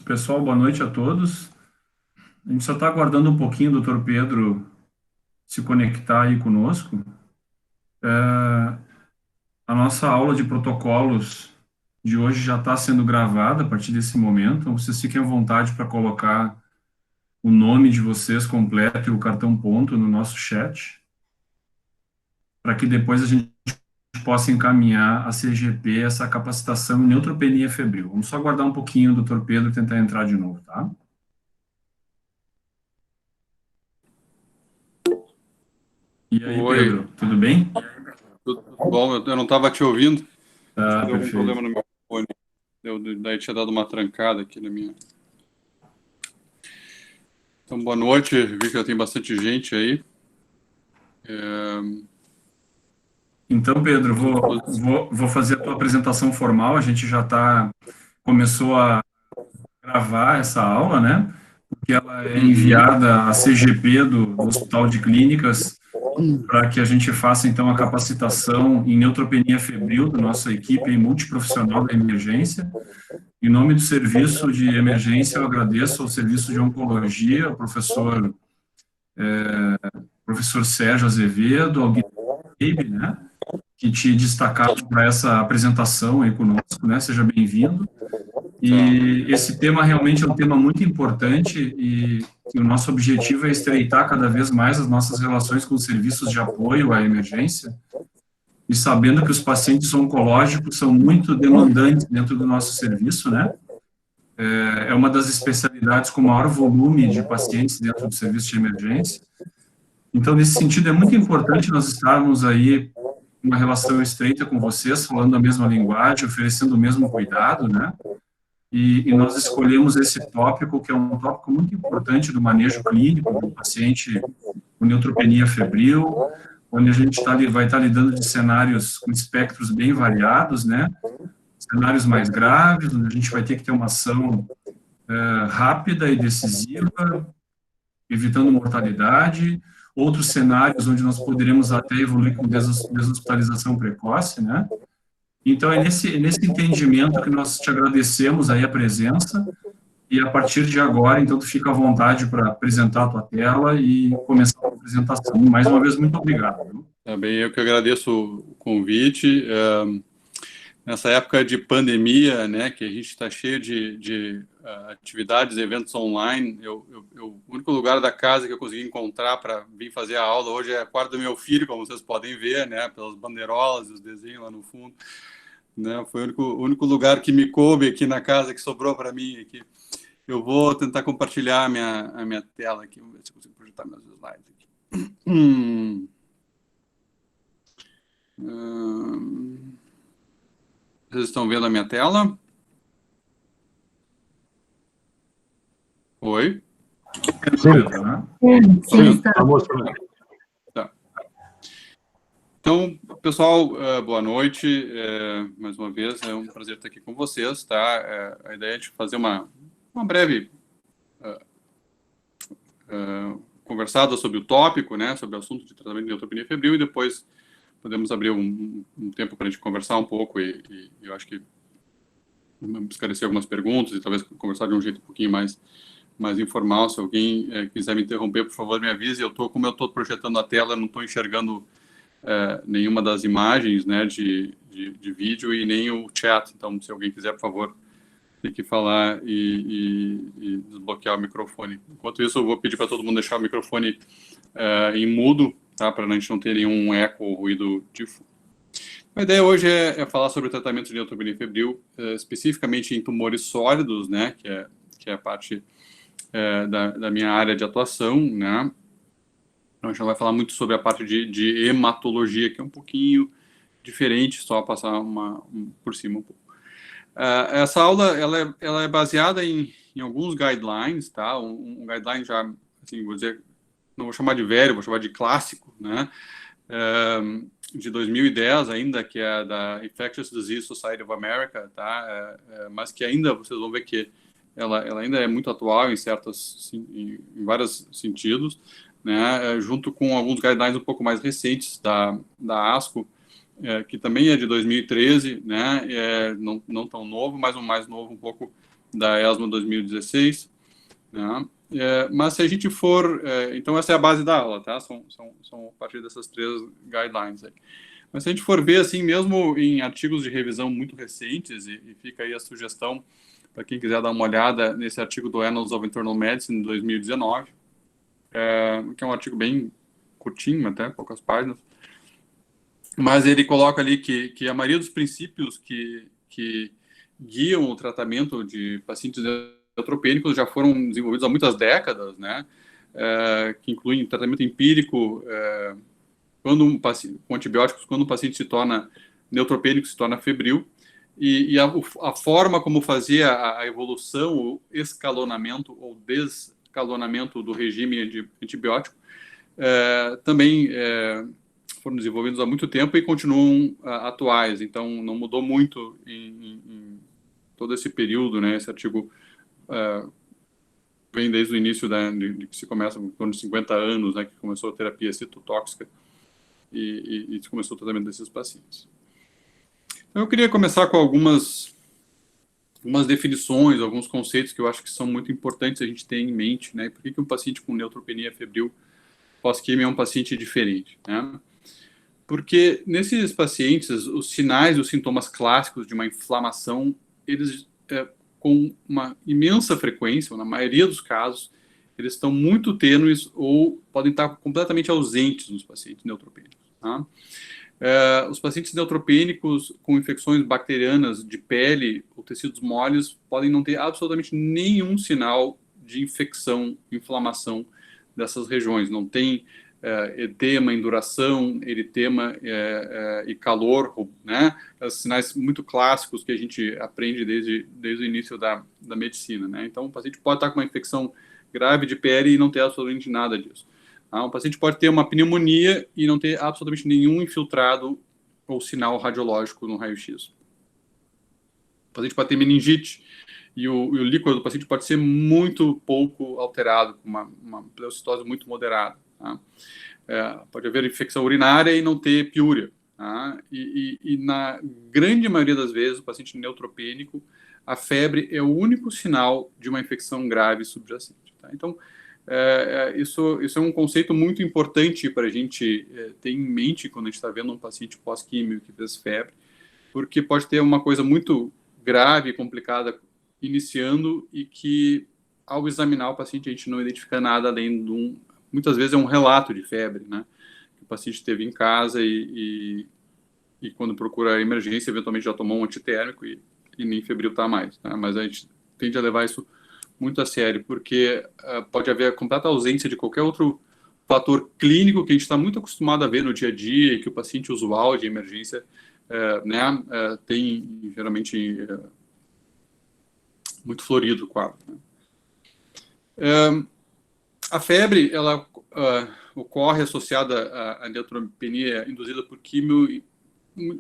Pessoal, boa noite a todos. A gente só está aguardando um pouquinho o Dr. Pedro se conectar aí conosco. A nossa aula de protocolos de hoje já está sendo gravada a partir desse momento, então vocês fiquem à vontade para colocar o nome de vocês completo e o cartão ponto no nosso chat, para que depois a gente possa encaminhar a CGP essa capacitação em neutropenia febril. Vamos só aguardar um pouquinho o Dr. Pedro tentar entrar de novo, tá? E aí, Oi, Pedro, tudo bem? tudo bom? Eu não estava te ouvindo. Acho que Tá, deu algum problema perfeito. no meu fone. Daí tinha dado uma trancada aqui na minha. Então, boa noite. Vi que já tem bastante gente aí. Então, Pedro, Estou à vou, disposição. vou, vou fazer a tua apresentação formal. A gente já começou a gravar essa aula, né? Porque ela é Uhum. enviada à CGP do Hospital de Clínicas para que a gente faça, então, a capacitação em neutropenia febril da nossa equipe multiprofissional da emergência. Em nome do serviço de emergência, eu agradeço ao serviço de oncologia, ao professor Sérgio Azevedo, ao Guilherme, né? Que te destacaram para essa apresentação aí conosco, né? Seja bem-vindo. Tá. E esse tema realmente é um tema muito importante e o nosso objetivo é estreitar cada vez mais as nossas relações com os serviços de apoio à emergência e sabendo que os pacientes oncológicos são muito demandantes dentro do nosso serviço, né? É uma das especialidades com maior volume de pacientes dentro do serviço de emergência. Então, nesse sentido, é muito importante nós estarmos aí uma relação estreita com vocês, falando a mesma linguagem, oferecendo o mesmo cuidado, né? E nós escolhemos esse tópico, que é um tópico muito importante do manejo clínico do paciente com neutropenia febril, onde a gente vai estar lidando de cenários com espectros bem variados, né? Cenários mais graves, onde a gente vai ter que ter uma ação rápida e decisiva, evitando mortalidade. Outros cenários onde nós poderemos até evoluir com deshospitalização precoce, né? Então, é nesse entendimento que nós te agradecemos aí a presença e a partir de agora, então, tu fica à vontade para apresentar a tua tela e começar a apresentação. Mais uma vez, muito obrigado. Viu? Tá bem, eu que agradeço o convite. Nessa época de pandemia, né, que a gente está cheio de atividades, eventos online, o único lugar da casa que eu consegui encontrar para vir fazer a aula hoje é a quarto do meu filho, como vocês podem ver, né, pelas bandeirolas e os desenhos lá no fundo. Né, foi o único lugar que me coube aqui na casa, que sobrou para mim aqui. Eu vou tentar compartilhar a minha tela aqui. Vamos ver se eu consigo projetar meus slides aqui. Vocês estão vendo a minha tela? Oi? Sim. Né? Sim, está. Tá. Então, pessoal, boa noite. Mais uma vez, é um prazer estar aqui com vocês, tá? A ideia é de fazer uma breve conversada sobre o tópico, né? Sobre o assunto de tratamento de neutropenia febril e depois podemos abrir um tempo para a gente conversar um pouco e eu acho que esclarecer algumas perguntas e talvez conversar de um jeito um pouquinho mais informal. Se alguém quiser me interromper, por favor, me avise. Como eu estou projetando a tela, não estou enxergando nenhuma das imagens, né, de vídeo e nem o chat. Então, se alguém quiser, por favor, tem que falar e desbloquear o microfone. Enquanto isso, eu vou pedir para todo mundo deixar o microfone em mudo, tá, para a gente não ter nenhum eco ou ruído de fundo. A ideia hoje é falar sobre o tratamento de neutropenia febril, especificamente em tumores sólidos, né, que é a parte da minha área de atuação, né. Então, a gente vai falar muito sobre a parte de hematologia, que é um pouquinho diferente, só passar por cima um pouco. Essa aula ela é baseada em alguns guidelines, tá? Um guideline já, assim, vou dizer, não vou chamar de velho, vou chamar de clássico, né? De 2010 ainda, que é da Infectious Disease Society of America, tá? Mas que ainda, vocês vão ver que ela ainda é muito atual em vários sentidos, né? Junto com alguns guidelines um pouco mais recentes da ASCO, que também é de 2013, né? Não tão novo, mas um mais novo um pouco da ESMO 2016, né? Mas se a gente for... então, essa é a base da aula, tá? São a partir dessas 3 guidelines aí. Mas se a gente for ver, assim, mesmo em artigos de revisão muito recentes, e fica aí a sugestão para quem quiser dar uma olhada nesse artigo do Annals of Internal Medicine, de 2019, que é um artigo bem curtinho, até poucas páginas, mas ele coloca ali que a maioria dos princípios que guiam o tratamento de pacientes neutropênicos já foram desenvolvidos há muitas décadas, né? Que incluem tratamento empírico, com antibióticos, quando o paciente se torna neutropênico, se torna febril, e a forma como fazer a evolução, o escalonamento ou descalonamento do regime de antibiótico também foram desenvolvidos há muito tempo e continuam atuais. Então, não mudou muito em todo esse período, né? Esse artigo vem desde o início de que se começa, em torno de 50 anos, né? Que começou a terapia citotóxica e começou o tratamento desses pacientes. Então, eu queria começar com algumas definições, alguns conceitos que eu acho que são muito importantes a gente ter em mente, né? Por que um paciente com neutropenia febril pós-quimio é um paciente diferente, né? Porque nesses pacientes, os sinais, os sintomas clássicos de uma inflamação, eles, com uma imensa frequência, ou na maioria dos casos, eles estão muito tênues ou podem estar completamente ausentes nos pacientes neutropênicos. Tá? Os pacientes neutropênicos com infecções bacterianas de pele ou tecidos moles podem não ter absolutamente nenhum sinal de infecção, inflamação dessas regiões. Não tem edema, induração, eritema e calor, né? Os sinais muito clássicos que a gente aprende desde o início da medicina, né? Então, o paciente pode estar com uma infecção grave de pele e não ter absolutamente nada disso. Um paciente pode ter uma pneumonia e não ter absolutamente nenhum infiltrado ou sinal radiológico no raio-x. O paciente pode ter meningite e o líquido do paciente pode ser muito pouco alterado, com uma pleurocitose muito moderada. Tá? Pode haver infecção urinária e não ter piúria. Tá? E na grande maioria das vezes, o paciente neutropênico, a febre é o único sinal de uma infecção grave subjacente. Tá? Então, isso é um conceito muito importante para a gente ter em mente quando a gente está vendo um paciente pós-químio que fez febre, porque pode ter uma coisa muito grave e complicada iniciando e que, ao examinar o paciente, a gente não identifica nada além de muitas vezes é um relato de febre, né? Que o paciente esteve em casa e quando procura a emergência, eventualmente já tomou um antitérmico e nem febril está mais. Né? Mas a gente tende a levar isso muito a sério, porque pode haver completa ausência de qualquer outro fator clínico que a gente está muito acostumado a ver no dia a dia e que o paciente usual de emergência tem, geralmente, muito florido o quadro. Né? A febre, ela ocorre associada à neutropenia induzida por químio,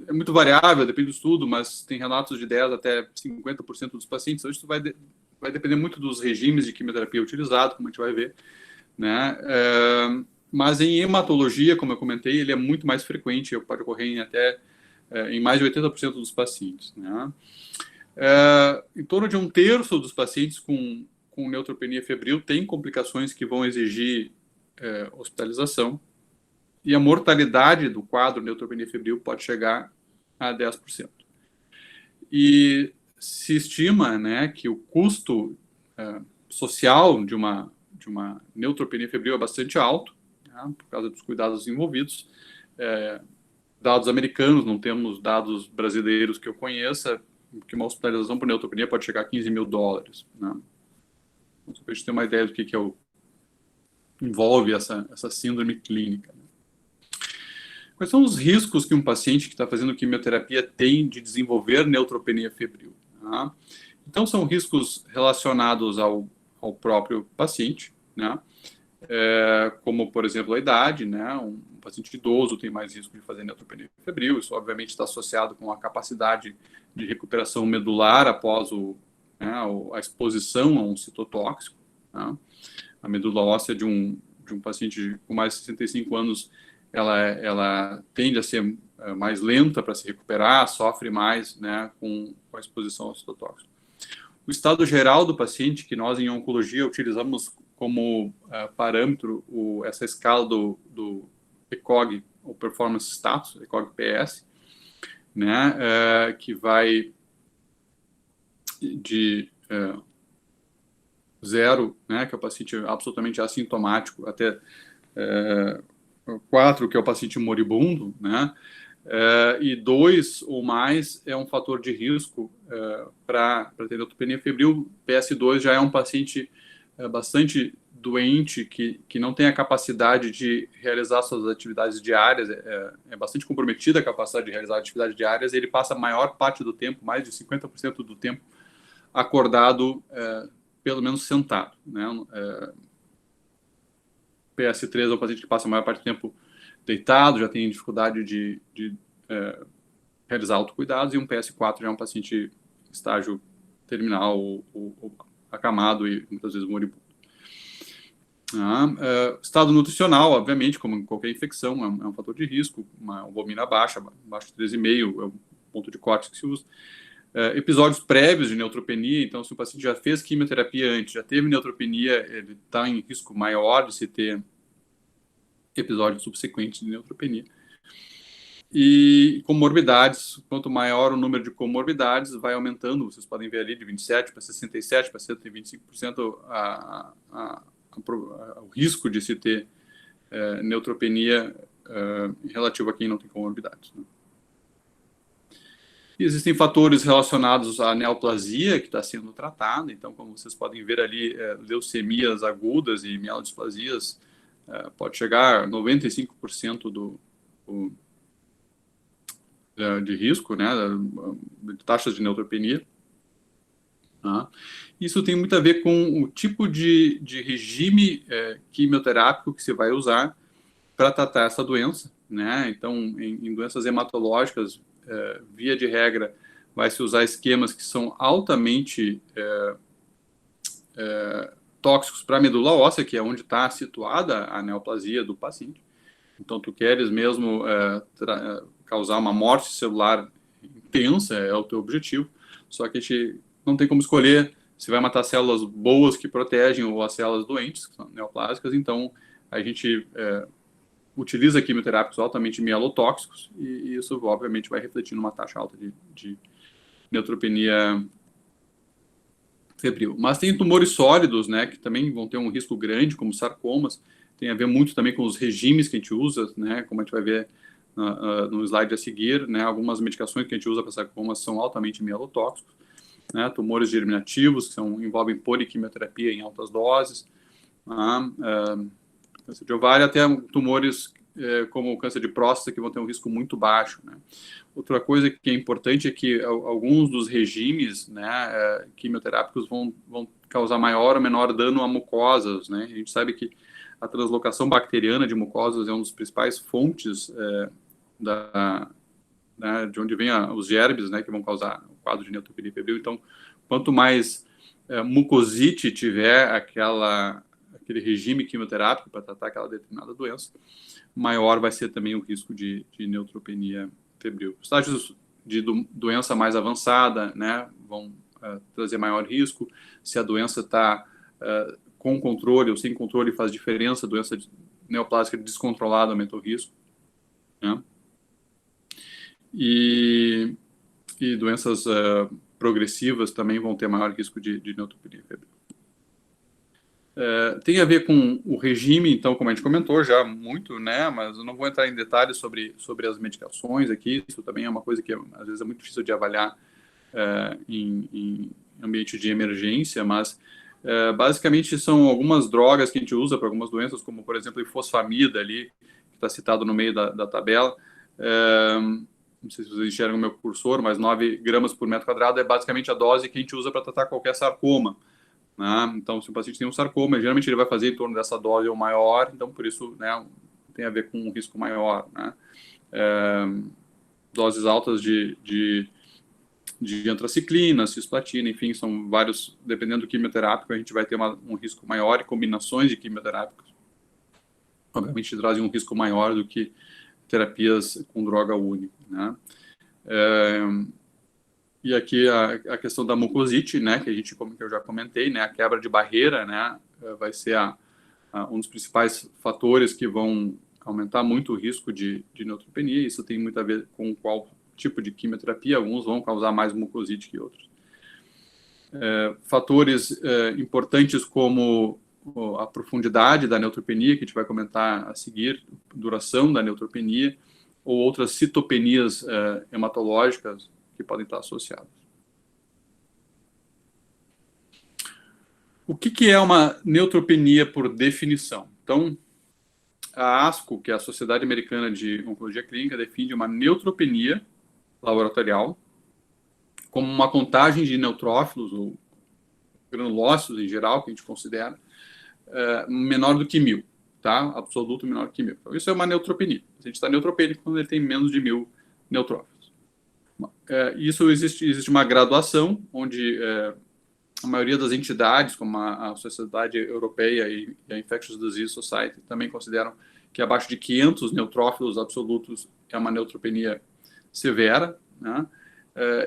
é muito variável, depende do estudo, mas tem relatos de 10% até 50% dos pacientes. Então, isso vai depender muito dos regimes de quimioterapia utilizado, como a gente vai ver. Né? Mas em hematologia, como eu comentei, ele é muito mais frequente, pode ocorrer em mais de 80% dos pacientes. Né? Em torno de 1/3 dos pacientes com neutropenia febril tem complicações que vão exigir hospitalização, e a mortalidade do quadro neutropenia febril pode chegar a 10%. E se estima, né, que o custo social de uma neutropenia febril é bastante alto, né, por causa dos cuidados envolvidos. Dados americanos, não temos dados brasileiros que eu conheça, que uma hospitalização por neutropenia pode chegar a $15 mil. Né? Então, para a gente ter uma ideia do que envolve essa síndrome clínica. Né? Quais são os riscos que um paciente que está fazendo quimioterapia tem de desenvolver neutropenia febril? Tá? Então, são riscos relacionados ao próprio paciente, né? Como, por exemplo, a idade. Né? Um paciente idoso tem mais risco de fazer neutropenia febril. Isso, obviamente, está associado com a capacidade de recuperação medular após a exposição a um citotóxico. Né? A medula óssea de um paciente com mais de 65 anos ela tende a ser mais lenta para se recuperar, sofre mais, né, com a exposição ao citotóxico. O estado geral do paciente, que nós em oncologia utilizamos como parâmetro essa escala do ECOG, ou Performance Status, ECOG-PS, né, que vai de 0, né, que é o paciente absolutamente assintomático, até 4, que é o paciente moribundo, né, e 2 ou mais é um fator de risco para ter neutropenia febril. PS2 já é um paciente bastante doente, que não tem a capacidade de realizar suas atividades diárias, é bastante comprometida a capacidade de realizar atividades diárias, e ele passa a maior parte do tempo, mais de 50% do tempo, acordado, pelo menos sentado, né? PS3 é um paciente que passa a maior parte do tempo deitado, já tem dificuldade de realizar autocuidados, e um PS4 já é um paciente estágio terminal, ou acamado e muitas vezes moribundo. Estado nutricional, obviamente, como em qualquer infecção, é um fator de risco, uma albumina baixa, abaixo de 3,5 é o ponto de corte que se usa. Episódios prévios de neutropenia, então se o paciente já fez quimioterapia antes, já teve neutropenia, ele está em risco maior de se ter episódios subsequentes de neutropenia. E comorbidades, quanto maior o número de comorbidades, vai aumentando, vocês podem ver ali de 27 para 67, para 125% o risco de se ter neutropenia relativo a quem não tem comorbidades, né? E existem fatores relacionados à neoplasia que está sendo tratada, então, como vocês podem ver ali, leucemias agudas e mielodisplasias pode chegar a 95% de risco, né, de taxas de neutropenia. Isso tem muito a ver com o tipo de regime quimioterápico que você vai usar para tratar essa doença, né? Então, em doenças hematológicas, via de regra, vai se usar esquemas que são altamente tóxicos para a medula óssea, que é onde está situada a neoplasia do paciente. Então, tu queres mesmo causar uma morte celular intensa, é o teu objetivo, só que a gente não tem como escolher se vai matar células boas que protegem ou as células doentes, que são neoplásicas. Então, a gente utiliza quimioterápicos altamente mielotóxicos, e isso, obviamente, vai refletir numa taxa alta de neutropenia febril. Mas tem tumores sólidos, né, que também vão ter um risco grande, como sarcomas. Tem a ver muito também com os regimes que a gente usa, né, como a gente vai ver no slide a seguir, né, algumas medicações que a gente usa para sarcomas são altamente mielotóxicos, né, tumores germinativos, que envolvem poliquimioterapia em altas doses, câncer de ovário, até tumores como o câncer de próstata, que vão ter um risco muito baixo, né. Outra coisa que é importante é que alguns dos regimes, né, quimioterápicos vão causar maior ou menor dano a mucosas, né. A gente sabe que a translocação bacteriana de mucosas é uma das principais fontes né, de onde vem os germes, né, que vão causar o quadro de neutropenia febril. Então, quanto mais mucosite tiver aquele regime quimioterápico para tratar aquela determinada doença, maior vai ser também o risco de neutropenia febril. Estágios de doença mais avançada, né, vão trazer maior risco. Se a doença está com controle ou sem controle, faz diferença. Doença neoplásica descontrolada aumenta o risco, né? E doenças progressivas também vão ter maior risco de neutropenia febril. Tem a ver com o regime, então, como a gente comentou já muito, né, mas eu não vou entrar em detalhes sobre as medicações aqui. Isso também é uma coisa que às vezes é muito difícil de avaliar em ambiente de emergência, mas basicamente são algumas drogas que a gente usa para algumas doenças, como, por exemplo, ifosfamida ali, que está citado no meio da tabela. Não sei se vocês enxergam o meu cursor, mas 9 gramas por metro quadrado é basicamente a dose que a gente usa para tratar qualquer sarcoma, né? Então, se o paciente tem um sarcoma, geralmente ele vai fazer em torno dessa dose ou maior, então por isso, né, tem a ver com um risco maior, né? Doses altas de antraciclina, cisplatina, enfim, são vários, dependendo do quimioterápico, a gente vai ter um risco maior, e combinações de quimioterápicos, obviamente, trazem um risco maior do que terapias com droga única, né? E aqui a questão da mucosite, né, que eu já comentei, né, a quebra de barreira, né, vai ser um dos principais fatores que vão aumentar muito o risco de neutropenia. Isso tem muito a ver com qual tipo de quimioterapia. Alguns vão causar mais mucosite que outros. Fatores importantes como a profundidade da neutropenia, que a gente vai comentar a seguir, duração da neutropenia, ou outras citopenias hematológicas que podem estar associadas. O que é uma neutropenia por definição? Então, a ASCO, que é a Sociedade Americana de Oncologia Clínica, define uma neutropenia laboratorial como uma contagem de neutrófilos ou granulócitos em geral, que a gente considera, menor do que 1.000, tá? Absoluto menor que 1.000. Então, isso é uma neutropenia. A gente está neutropênico quando ele tem menos de 1.000 neutrófilos. Isso existe uma graduação, onde a maioria das entidades, como a Sociedade Europeia e a Infectious Disease Society, também consideram que abaixo de 500 neutrófilos absolutos é uma neutropenia severa, né?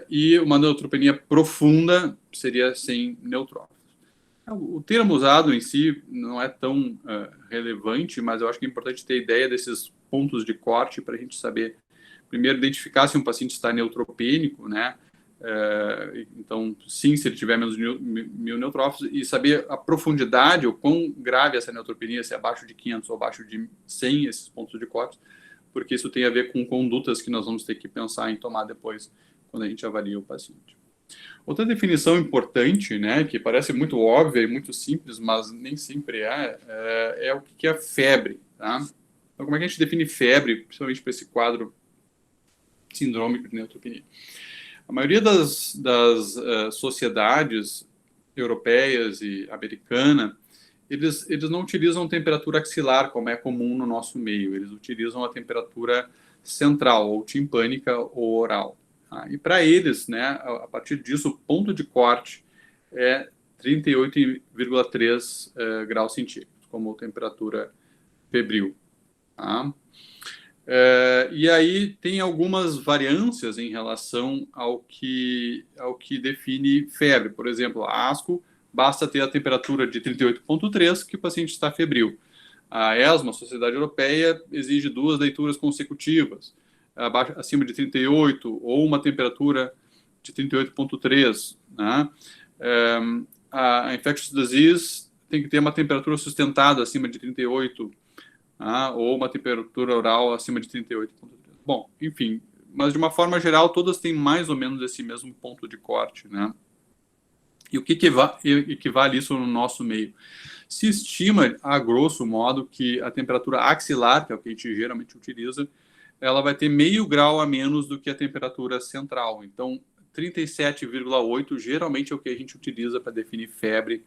E uma neutropenia profunda seria sem neutrófilos. O termo usado em si não é tão relevante, mas eu acho que é importante ter ideia desses pontos de corte para a gente saber, primeiro, identificar se um paciente está neutropênico, né? Então, sim, se ele tiver menos de 1.000 neutrófilos, e saber a profundidade, ou quão grave essa neutropenia, se é abaixo de 500 ou abaixo de 100, esses pontos de corte, porque isso tem a ver com condutas que nós vamos ter que pensar em tomar depois, quando a gente avalia o paciente. Outra definição importante, né, que parece muito óbvia e muito simples, mas nem sempre é o que é febre, tá? Então, como é que a gente define febre, principalmente para esse quadro sindrômico de neutropenia? A maioria das sociedades europeias e americana, eles não utilizam temperatura axilar, como é comum no nosso meio. Eles utilizam a temperatura central, ou timpânica, ou oral. E para eles, né, a partir disso, o ponto de corte é 38,3 graus centígrados, como temperatura febril. Tá? E aí tem algumas variâncias em relação ao que define febre. Por exemplo, a ASCO, basta ter a temperatura de 38,3 que o paciente está febril. A ESMA, a Sociedade Europeia, exige 2 leituras consecutivas, acima de 38, ou uma temperatura de 38,3. Né? A Infectious Disease tem que ter uma temperatura sustentada acima de 38, ou uma temperatura oral acima de 38,3. Bom, enfim, mas de uma forma geral, todas têm mais ou menos esse mesmo ponto de corte, né? E o que equivale isso no nosso meio? Se estima, a grosso modo, que a temperatura axilar, que é o que a gente geralmente utiliza, ela vai ter meio grau a menos do que a temperatura central. Então, 37,8 geralmente é o que a gente utiliza para definir febre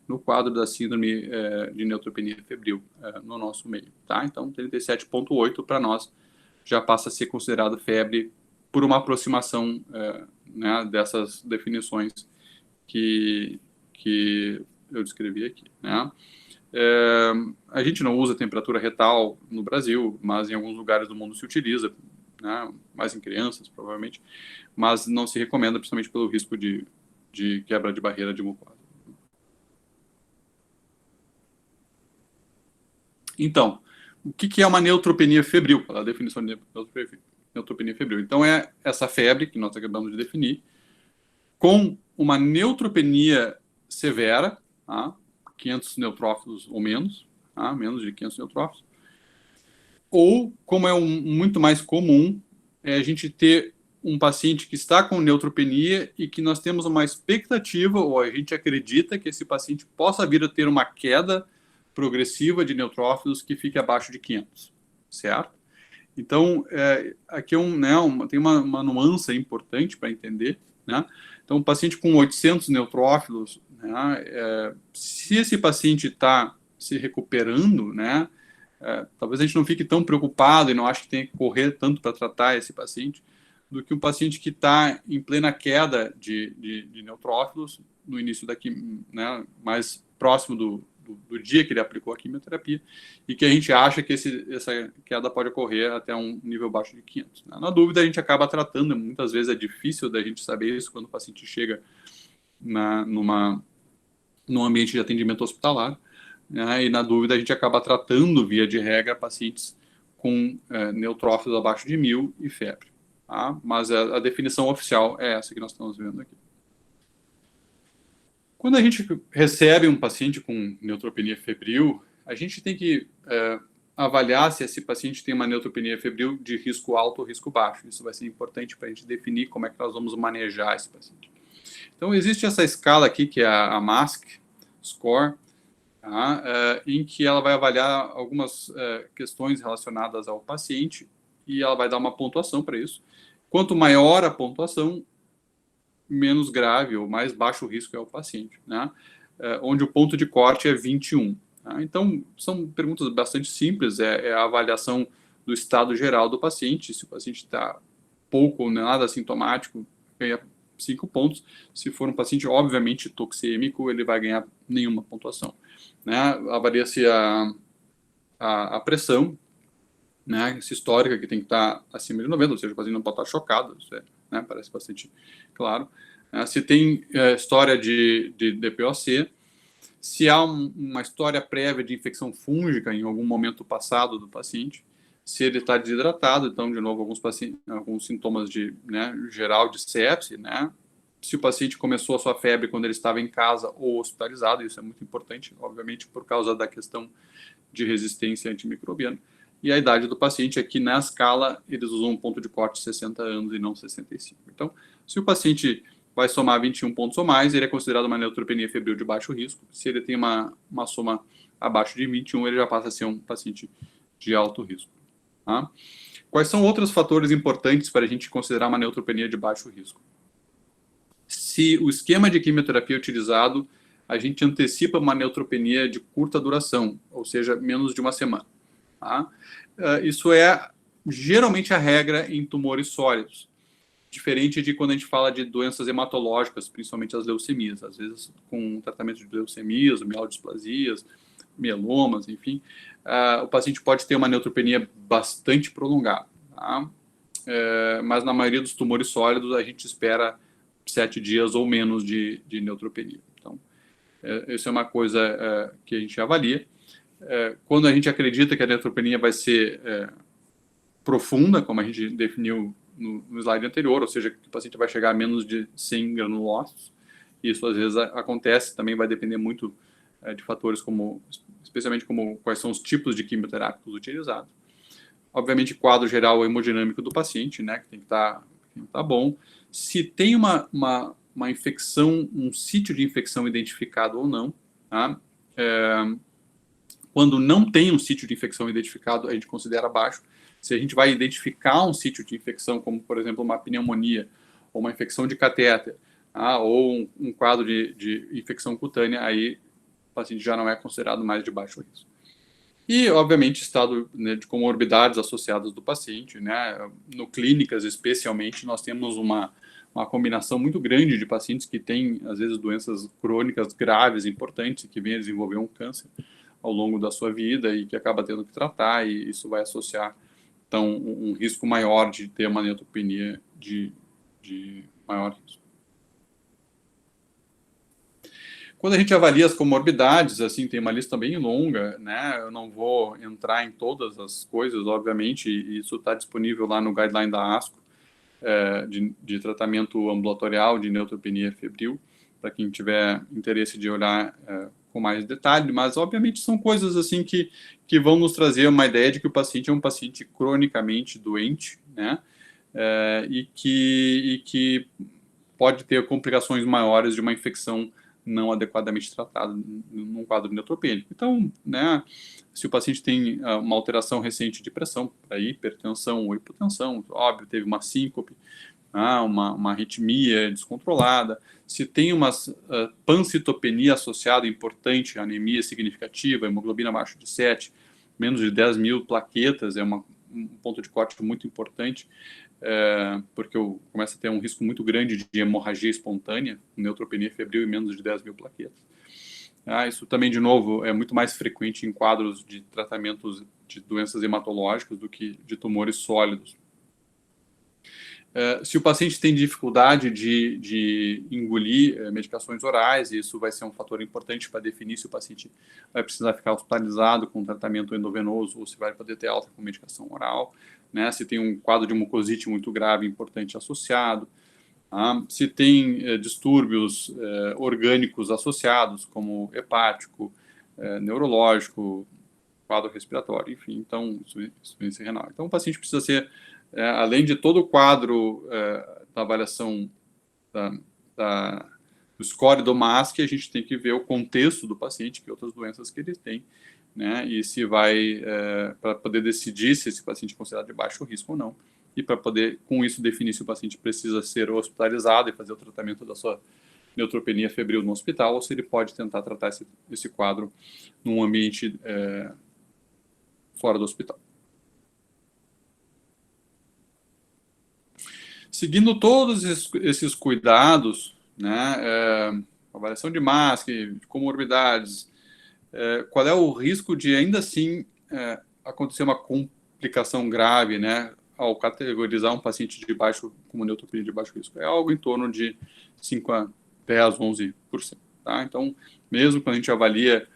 no quadro da síndrome de neutropenia febril no nosso meio. Tá? Então, 37,8 para nós já passa a ser considerado febre por uma aproximação né, dessas definições que eu descrevi aqui. Né? A gente não usa temperatura retal no Brasil, mas em alguns lugares do mundo se utiliza, né? Mais em crianças, provavelmente, mas não se recomenda, principalmente pelo risco de quebra de barreira de mucosa. Então, o que é uma neutropenia febril? A definição de neutropenia febril. Então, é essa febre que nós acabamos de definir, com uma neutropenia severa, 500 neutrófilos ou menos, menos de 500 neutrófilos, ou, como é muito mais comum, a gente ter um paciente que está com neutropenia e que nós temos uma expectativa, ou a gente acredita que esse paciente possa vir a ter uma queda progressiva de neutrófilos que fique abaixo de 500, certo? Então, aqui tem uma nuance importante para entender, né? Então, um paciente com 800 neutrófilos, né, se esse paciente está se recuperando, né, talvez a gente não fique tão preocupado e não ache que tem que correr tanto para tratar esse paciente, do que um paciente que está em plena queda de neutrófilos, no início daqui, né, mais próximo do dia que ele aplicou a quimioterapia, e que a gente acha que essa queda pode ocorrer até um nível abaixo de 500. Na dúvida, a gente acaba tratando, muitas vezes é difícil da gente saber isso quando o paciente chega num ambiente de atendimento hospitalar, né, e na dúvida a gente acaba tratando, via de regra, pacientes com neutrófilos abaixo de 1000 e febre. Tá? Mas a definição oficial é essa que nós estamos vendo aqui. Quando a gente recebe um paciente com neutropenia febril, a gente tem que avaliar se esse paciente tem uma neutropenia febril de risco alto ou risco baixo. Isso vai ser importante para a gente definir como é que nós vamos manejar esse paciente. Então, existe essa escala aqui, que é a MASC Score, tá? Em que ela vai avaliar algumas questões relacionadas ao paciente e ela vai dar uma pontuação para isso. Quanto maior a pontuação, menos grave ou mais baixo o risco é o paciente, né? Onde o ponto de corte é 21. Tá? Então, são perguntas bastante simples, é a avaliação do estado geral do paciente. Se o paciente está pouco ou nada assintomático, ganha 5 pontos. Se for um paciente, obviamente, toxêmico, ele vai ganhar nenhuma pontuação. Né? Avalia-se a pressão, né, sistórica, que tem que estar acima de 90, ou seja, o paciente não pode estar chocado, isso né, parece bastante claro. Se tem história de DPOC, se há uma história prévia de infecção fúngica em algum momento passado do paciente, se ele está desidratado, então, de novo, alguns sintomas geral de sepse, né? Se o paciente começou a sua febre quando ele estava em casa ou hospitalizado, isso é muito importante, obviamente, por causa da questão de resistência antimicrobiana. E a idade do paciente, aqui na escala, eles usam um ponto de corte de 60 anos e não 65. Então, se o paciente vai somar 21 pontos ou mais, ele é considerado uma neutropenia febril de baixo risco. Se ele tem uma soma abaixo de 21, ele já passa a ser um paciente de alto risco. Tá? Quais são outros fatores importantes para a gente considerar uma neutropenia de baixo risco? Se o esquema de quimioterapia utilizado, a gente antecipa uma neutropenia de curta duração, ou seja, menos de uma semana. Tá? Isso é geralmente a regra em tumores sólidos, diferente de quando a gente fala de doenças hematológicas, principalmente as leucemias. Às vezes, com tratamento de leucemias, mielodisplasias, mielomas, enfim, o paciente pode ter uma neutropenia bastante prolongada. Tá? Mas na maioria dos tumores sólidos, a gente espera 7 dias ou menos de neutropenia. Então, isso é uma coisa que a gente avalia. Quando a gente acredita que a neutropenia vai ser profunda, como a gente definiu no slide anterior, ou seja, que o paciente vai chegar a menos de 100 granulócitos, isso às vezes acontece, também vai depender muito de fatores especialmente como quais são os tipos de quimioterápicos utilizados. Obviamente, quadro geral hemodinâmico do paciente, né, que tem que estar bom. Se tem uma infecção, um sítio de infecção identificado ou não, tá? Quando não tem um sítio de infecção identificado, a gente considera baixo. Se a gente vai identificar um sítio de infecção, como, por exemplo, uma pneumonia, ou uma infecção de catéter, ou um quadro de infecção cutânea, aí o paciente já não é considerado mais de baixo risco. E, obviamente, estado de comorbidades associadas do paciente, né? No clínicas, especialmente, nós temos uma combinação muito grande de pacientes que têm, às vezes, doenças crônicas graves, importantes, que vêm a desenvolver um câncer ao longo da sua vida e que acaba tendo que tratar, e isso vai associar, então, um risco maior de ter uma neutropenia de maior risco. Quando a gente avalia as comorbidades, assim, tem uma lista bem longa, né? Eu não vou entrar em todas as coisas, obviamente, e isso está disponível lá no guideline da ASCO, de tratamento ambulatorial de neutropenia febril, para quem tiver interesse de olhar com mais detalhe, mas obviamente são coisas assim que vão nos trazer uma ideia de que o paciente é um paciente cronicamente doente, né? E que pode ter complicações maiores de uma infecção não adequadamente tratada num quadro neutropênico. Então, né, se o paciente tem uma alteração recente de pressão, para hipertensão ou hipotensão, óbvio, teve uma síncope, uma arritmia descontrolada, se tem uma pancitopenia associada importante, anemia significativa, hemoglobina abaixo de 7, menos de 10 mil plaquetas, é um ponto de corte muito importante, porque começa a ter um risco muito grande de hemorragia espontânea, neutropenia febril e menos de 10 mil plaquetas. Isso também, de novo, é muito mais frequente em quadros de tratamentos de doenças hematológicas do que de tumores sólidos. Se o paciente tem dificuldade de engolir medicações orais, isso vai ser um fator importante para definir se o paciente vai precisar ficar hospitalizado com tratamento endovenoso ou se vai poder ter alta com medicação oral, né? Se tem um quadro de mucosite muito grave, importante associado. Se tem distúrbios orgânicos associados, como hepático, neurológico, quadro respiratório, enfim, então, insuficiência renal. Então, o paciente precisa ser, além de todo o quadro da avaliação do score do MASC, a gente tem que ver o contexto do paciente, que outras doenças que ele tem, né, e se vai, para poder decidir se esse paciente é considerado de baixo risco ou não, e para poder, com isso, definir se o paciente precisa ser hospitalizado e fazer o tratamento da sua neutropenia febril no hospital, ou se ele pode tentar tratar esse quadro num ambiente fora do hospital. Seguindo todos esses cuidados, né, avaliação de MASC, de comorbidades, qual é o risco de, ainda assim, acontecer uma complicação grave, né, ao categorizar um paciente de baixo, como neutropenia de baixo risco? É algo em torno de 5 a 10, 11%. Tá? Então, mesmo quando a gente avalia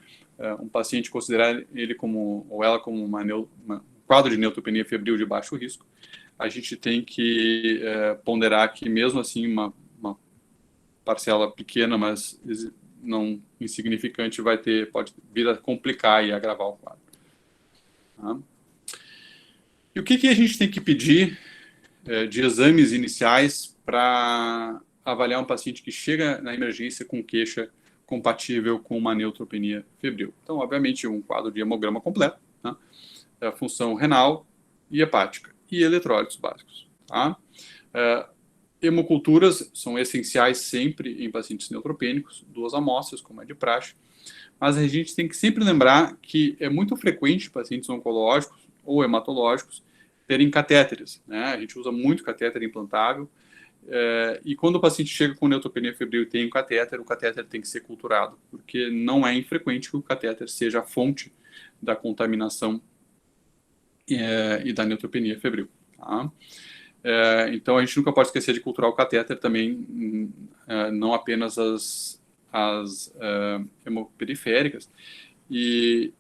um paciente, considerar ele como, ou ela como um quadro de neutropenia febril de baixo risco, a gente tem que ponderar que, mesmo assim, uma parcela pequena, mas não insignificante, pode vir a complicar e agravar o quadro. Tá? E o que a gente tem que pedir de exames iniciais para avaliar um paciente que chega na emergência com queixa compatível com uma neutropenia febril? Então, obviamente, um quadro de hemograma completo, né? A função renal e hepática, e eletrólitos básicos. Tá? Hemoculturas são essenciais sempre em pacientes neutropênicos, 2 amostras, como é de praxe, mas a gente tem que sempre lembrar que é muito frequente pacientes oncológicos ou hematológicos terem catéteres, né? A gente usa muito catéter implantável, e quando o paciente chega com neutropenia febril e tem um catéter, o catéter tem que ser culturado, porque não é infrequente que o catéter seja a fonte da contaminação e da neutropenia febril. Tá? Então, a gente nunca pode esquecer de culturar o catéter também, não apenas as hemoperiféricas. E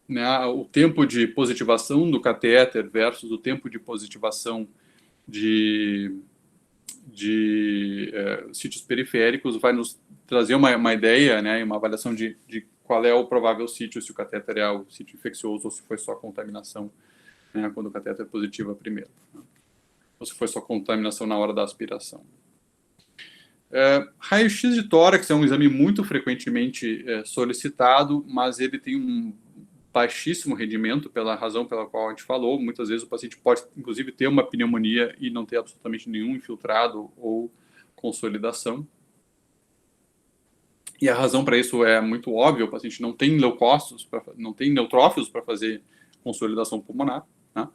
né, o tempo de positivação do catéter versus o tempo de positivação de sítios periféricos vai nos trazer uma ideia, né, uma avaliação de qual é o provável sítio, se o catéter é o sítio infeccioso ou se foi só contaminação, né, quando o catéter é positivo primeiro, né, ou se foi só contaminação na hora da aspiração. Raio-X de tórax é um exame muito frequentemente solicitado, mas ele tem um baixíssimo rendimento pela razão pela qual a gente falou. Muitas vezes o paciente pode, inclusive, ter uma pneumonia e não ter absolutamente nenhum infiltrado ou consolidação. E a razão para isso é muito óbvia: o paciente não tem leucócitos, não tem neutrófilos para fazer consolidação pulmonar, né?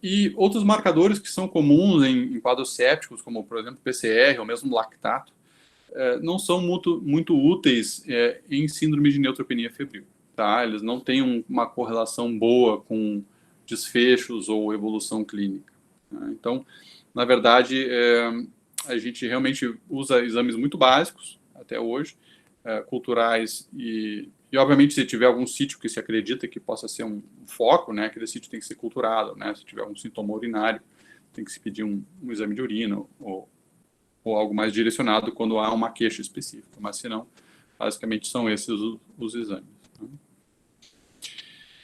E outros marcadores que são comuns em quadros sépticos, como, por exemplo, PCR ou mesmo lactato, não são muito úteis em síndrome de neutropenia febril. Tá? Eles não têm uma correlação boa com desfechos ou evolução clínica. Né? Então, na verdade, a gente realmente usa exames muito básicos até hoje, culturais e obviamente, se tiver algum sítio que se acredita que possa ser um foco, né, aquele sítio tem que ser culturado, né? Se tiver algum sintoma urinário, tem que se pedir um exame de urina ou algo mais direcionado quando há uma queixa específica, mas se não, basicamente são esses os exames. Né?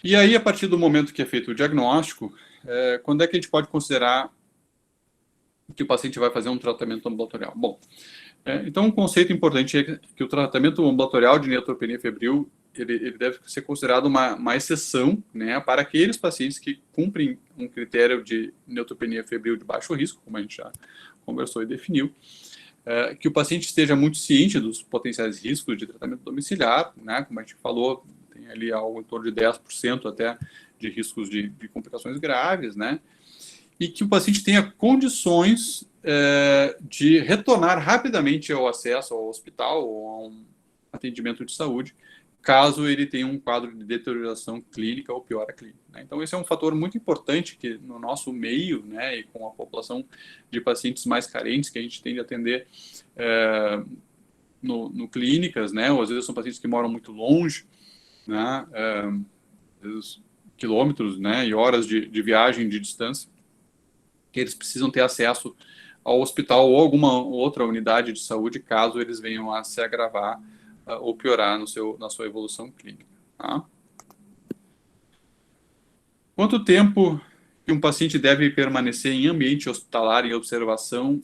E aí, a partir do momento que é feito o diagnóstico, quando é que a gente pode considerar que o paciente vai fazer um tratamento ambulatorial? Bom, então um conceito importante é que o tratamento ambulatorial de neutropenia febril ele deve ser considerado uma exceção, né, para aqueles pacientes que cumprem um critério de neutropenia febril de baixo risco, como a gente já conversou e definiu, que o paciente esteja muito ciente dos potenciais riscos de tratamento domiciliar, né, como a gente falou, tem ali algo em torno de 10% até de riscos de complicações graves, né, e que o paciente tenha condições de retornar rapidamente ao acesso ao hospital ou atendimento de saúde, caso ele tenha um quadro de deterioração clínica ou piora clínica, né? Então, esse é um fator muito importante que no nosso meio, né, e com a população de pacientes mais carentes que a gente tem de atender no clínicas, né, ou às vezes são pacientes que moram muito longe, né, às vezes quilômetros, né, e horas de viagem de distância, que eles precisam ter acesso ao hospital ou alguma outra unidade de saúde, caso eles venham a se agravar ou piorar na sua evolução clínica. Tá? Quanto tempo que um paciente deve permanecer em ambiente hospitalar em observação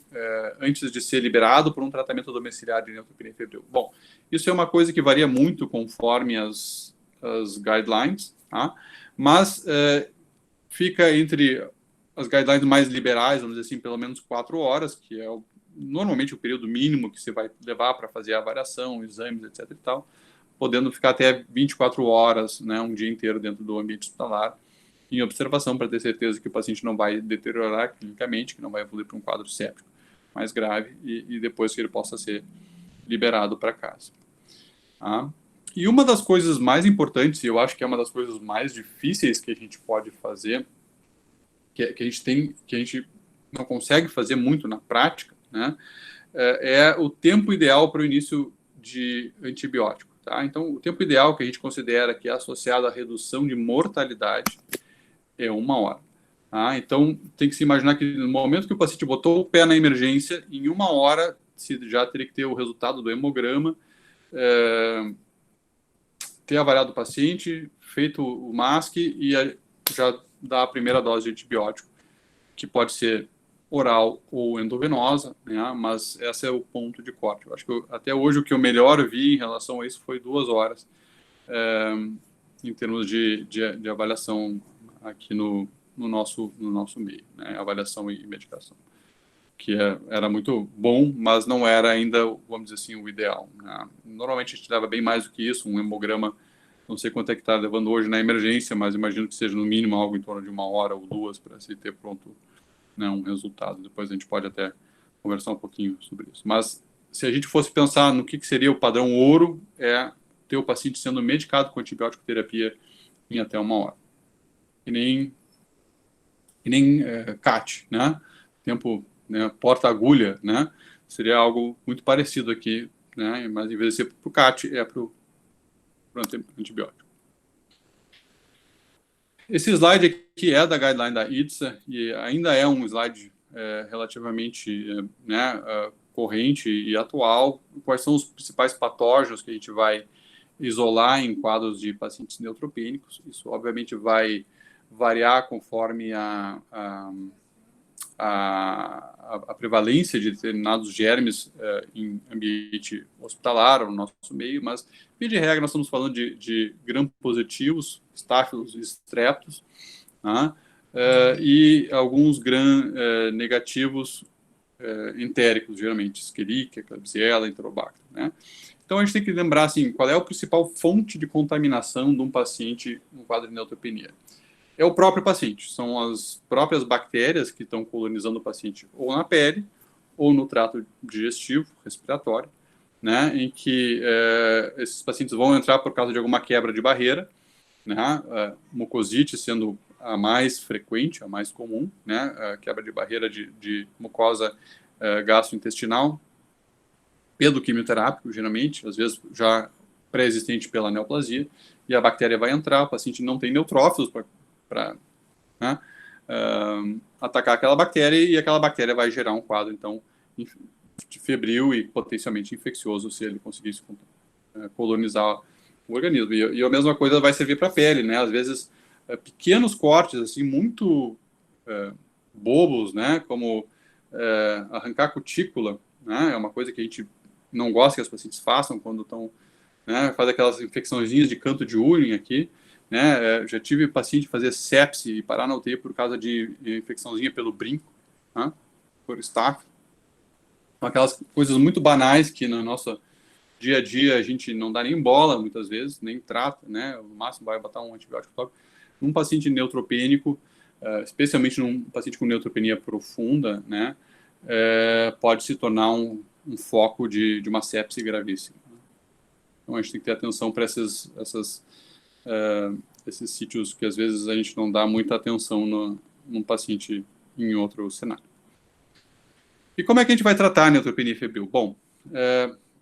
antes de ser liberado por um tratamento domiciliar de neutropenia febril? Bom, isso é uma coisa que varia muito conforme as guidelines, tá? Mas fica entre as guidelines mais liberais, vamos dizer assim, pelo menos 4 horas, que é normalmente o período mínimo que você vai levar para fazer a avaliação, exames, etc. e tal, podendo ficar até 24 horas, né, um dia inteiro dentro do ambiente hospitalar, em observação, para ter certeza que o paciente não vai deteriorar clinicamente, que não vai evoluir para um quadro séptico mais grave, e depois que ele possa ser liberado para casa. Tá? E uma das coisas mais importantes, e eu acho que é uma das coisas mais difíceis que a gente pode fazer, que a gente não consegue fazer muito na prática, né, é o tempo ideal para o início de antibiótico. Tá? Então, o tempo ideal que a gente considera que é associado à redução de mortalidade é 1 hora. Tá? Então, tem que se imaginar que no momento que o paciente botou o pé na emergência, em 1 hora, se já teria que ter o resultado do hemograma, ter avaliado o paciente, feito o MASC e já dar a primeira dose de antibiótico, que pode ser oral ou endovenosa, né? Mas esse é o ponto de corte. Eu acho que até hoje o que eu melhor vi em relação a isso foi 2 horas, em termos de avaliação aqui no nosso meio, né? Avaliação e medicação, que era muito bom, mas não era ainda, vamos dizer assim, o ideal, né? Normalmente a gente leva bem mais do que isso, um hemograma, não sei quanto é que está levando hoje na emergência, mas imagino que seja no mínimo algo em torno de 1 hora ou 2 para se ter pronto, né, um resultado. Depois a gente pode até conversar um pouquinho sobre isso. Mas se a gente fosse pensar no que seria o padrão ouro, é ter o paciente sendo medicado com antibiótico terapia em até 1 hora. E nem CAT, né? Tempo, né, porta-agulha, né? Seria algo muito parecido aqui, né? Mas em vez de ser para o CAT, é para o antibiótico. Esse slide aqui é da guideline da IDSA e ainda é um slide relativamente corrente e atual. Quais são os principais patógenos que a gente vai isolar em quadros de pacientes neutropênicos? Isso, obviamente, vai variar conforme a prevalência de determinados germes em ambiente hospitalar ou no nosso meio, mas, via de regra, nós estamos falando de gram-positivos, estáfilos e streptos, né? E alguns gram-negativos entéricos, geralmente, Escherichia, Klebsiella, Enterobacter, né? Então, a gente tem que lembrar, assim, qual é a principal fonte de contaminação de um paciente no quadro de neutropenia. É o próprio paciente, são as próprias bactérias que estão colonizando o paciente ou na pele ou no trato digestivo, respiratório, né, em que esses pacientes vão entrar por causa de alguma quebra de barreira, né, mucosite sendo a mais frequente, a mais comum, né, a quebra de barreira de mucosa gastrointestinal, pelo quimioterápico, geralmente, às vezes já pré-existente pela neoplasia, e a bactéria vai entrar, o paciente não tem neutrófilos para né, atacar aquela bactéria, e aquela bactéria vai gerar um quadro, então, febril e potencialmente infeccioso, se ele conseguisse colonizar o organismo. E a mesma coisa vai servir para a pele, né? Às vezes, pequenos cortes, assim, muito bobos, né? Como arrancar a cutícula, né? É uma coisa que a gente não gosta que as pacientes façam quando estão, né? Faz aquelas infecçõezinhas de canto de urina aqui, né? Já tive paciente fazer sepse e parar na UTI por causa de infecçãozinha pelo brinco, né? Por staph. Aquelas coisas muito banais que no nosso dia a dia a gente não dá nem bola, muitas vezes, nem trata, né? No máximo vai botar um antibiótico tópico. Num paciente neutropênico, especialmente num paciente com neutropenia profunda, né? Pode se tornar um foco de uma sepse gravíssima. Então, a gente tem que ter atenção para esses sítios que, às vezes, a gente não dá muita atenção num paciente em outro cenário. E como é que a gente vai tratar a neutropenia febril? Bom,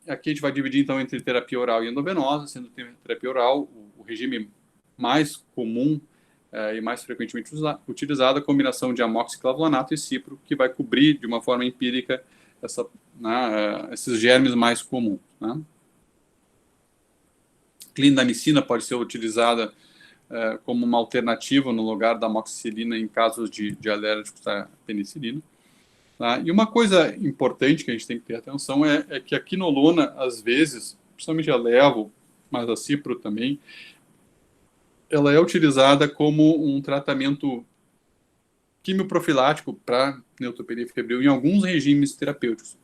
aqui a gente vai dividir, então, entre terapia oral e endovenosa, sendo terapia oral o regime mais comum e mais frequentemente utilizado, a combinação de amoxiclavulanato e cipro, que vai cobrir, de uma forma empírica, esses germes mais comuns, né? Clindamicina pode ser utilizada como uma alternativa no lugar da amoxicilina em casos de alérgicos à penicilina. Tá? E uma coisa importante que a gente tem que ter atenção é que a quinolona, às vezes, principalmente a levo, mas a cipro também, ela é utilizada como um tratamento quimioprofilático para neutropenia febril em alguns regimes terapêuticos.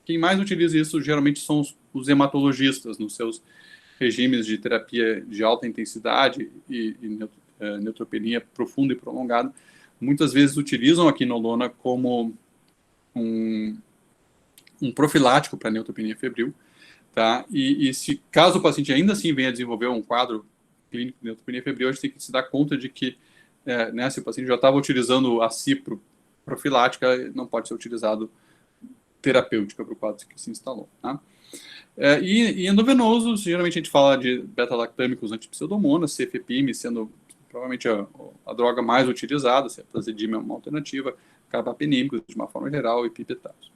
Quem mais utiliza isso geralmente são os hematologistas nos seus regimes de terapia de alta intensidade e neutropenia profunda e prolongada. Muitas vezes utilizam a quinolona como um profilático para neutropenia febril, tá? E se caso o paciente ainda assim venha a desenvolver um quadro clínico de neutropenia febril, a gente tem que se dar conta de que se o paciente já estava utilizando a cipro profilática, não pode ser utilizado terapêutica para o quadro que se instalou, tá? E endovenosos, geralmente a gente fala de beta-lactâmicos antipseudomonas, cefepime sendo provavelmente a droga mais utilizada, ceftazidime é uma alternativa, carbapenímicos de uma forma geral e pipetados.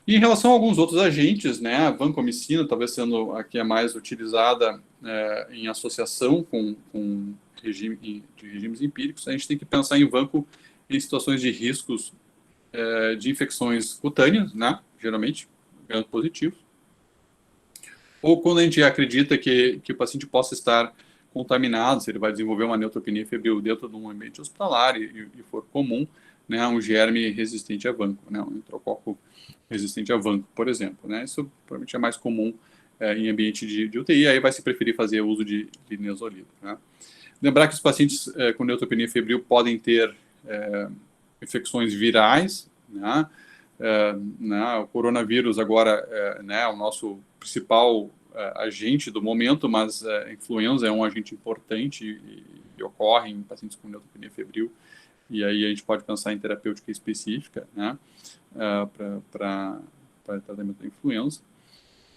E em relação a alguns outros agentes, né, a vancomicina, talvez sendo a que é mais utilizada em associação com regimes empíricos, a gente tem que pensar em vanco em situações de riscos de infecções cutâneas, né, geralmente, gram positivos, ou quando a gente acredita que o paciente possa estar contaminado, se ele vai desenvolver uma neutropenia febril dentro de um ambiente hospitalar e for comum, né, um germe resistente a vanco, né, um enterococo resistente a vanco, por exemplo, né, isso provavelmente é mais comum em ambiente de UTI, aí vai se preferir fazer o uso de linezolida, né. Lembrar que os pacientes com neutropenia febril podem ter infecções virais, né? O coronavírus agora é o nosso principal agente do momento, mas a influenza é um agente importante e ocorre em pacientes com neutropenia febril, e aí a gente pode pensar em terapêutica específica, né, para tratamento da influenza.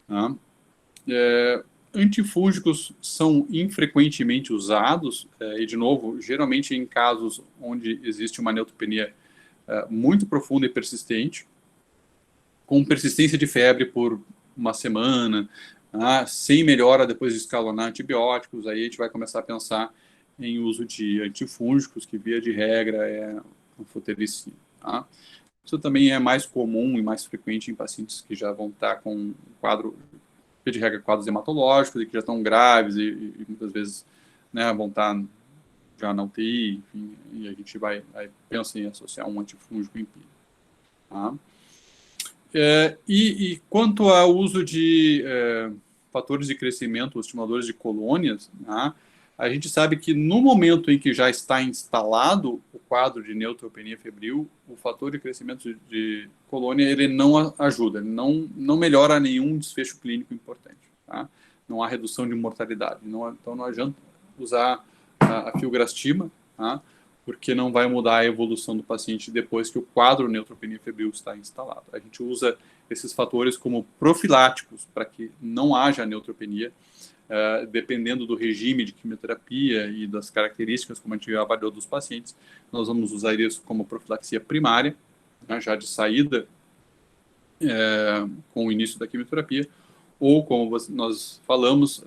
Né? Antifúngicos são infrequentemente usados, e, de novo, geralmente em casos onde existe uma neutropenia muito profunda e persistente, com persistência de febre por uma semana, sem melhora depois de escalonar antibióticos, aí a gente vai começar a pensar em uso de antifúngicos, que via de regra é anfotericina. Tá? Isso também é mais comum e mais frequente em pacientes que já vão estar com um quadro, via de regra, quadros hematológicos e que já estão graves e muitas vezes, né, vão estar já na UTI, enfim, e a gente vai pensa em associar um antifúngico empírico. Tá? E quanto ao uso de fatores de crescimento, estimuladores de colônias, né, a gente sabe que no momento em que já está instalado o quadro de neutropenia febril, o fator de crescimento de colônia ele não ajuda, ele não melhora nenhum desfecho clínico importante. Tá? Não há redução de mortalidade. Então não adianta usar a filgrastima, tá? Porque não vai mudar a evolução do paciente depois que o quadro neutropenia febril está instalado. A gente usa esses fatores como profiláticos para que não haja neutropenia, dependendo do regime de quimioterapia e das características como a gente avaliou dos pacientes, nós vamos usar isso como profilaxia primária, né, já de saída com o início da quimioterapia, ou, como nós falamos,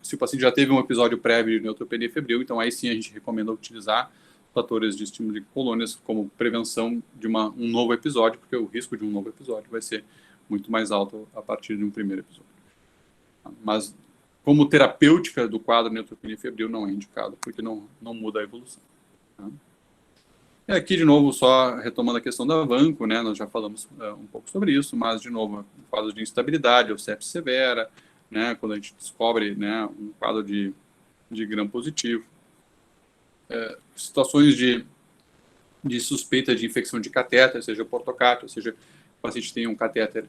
se o paciente já teve um episódio prévio de neutropenia febril, então aí sim a gente recomenda utilizar fatores de estímulo de colônias como prevenção de um novo episódio, porque o risco de um novo episódio vai ser muito mais alto a partir de um primeiro episódio. Mas, como terapêutica do quadro neutropenia febril, não é indicado, porque não muda a evolução. Tá? E aqui, de novo, só retomando a questão da vanco, né, nós já falamos um pouco sobre isso, mas, de novo, quadro de instabilidade, ou sepse severa, né, quando a gente descobre, né, um quadro de gram positivo, situações de suspeita de infecção de catéter, seja portocátio, seja o paciente tem um catéter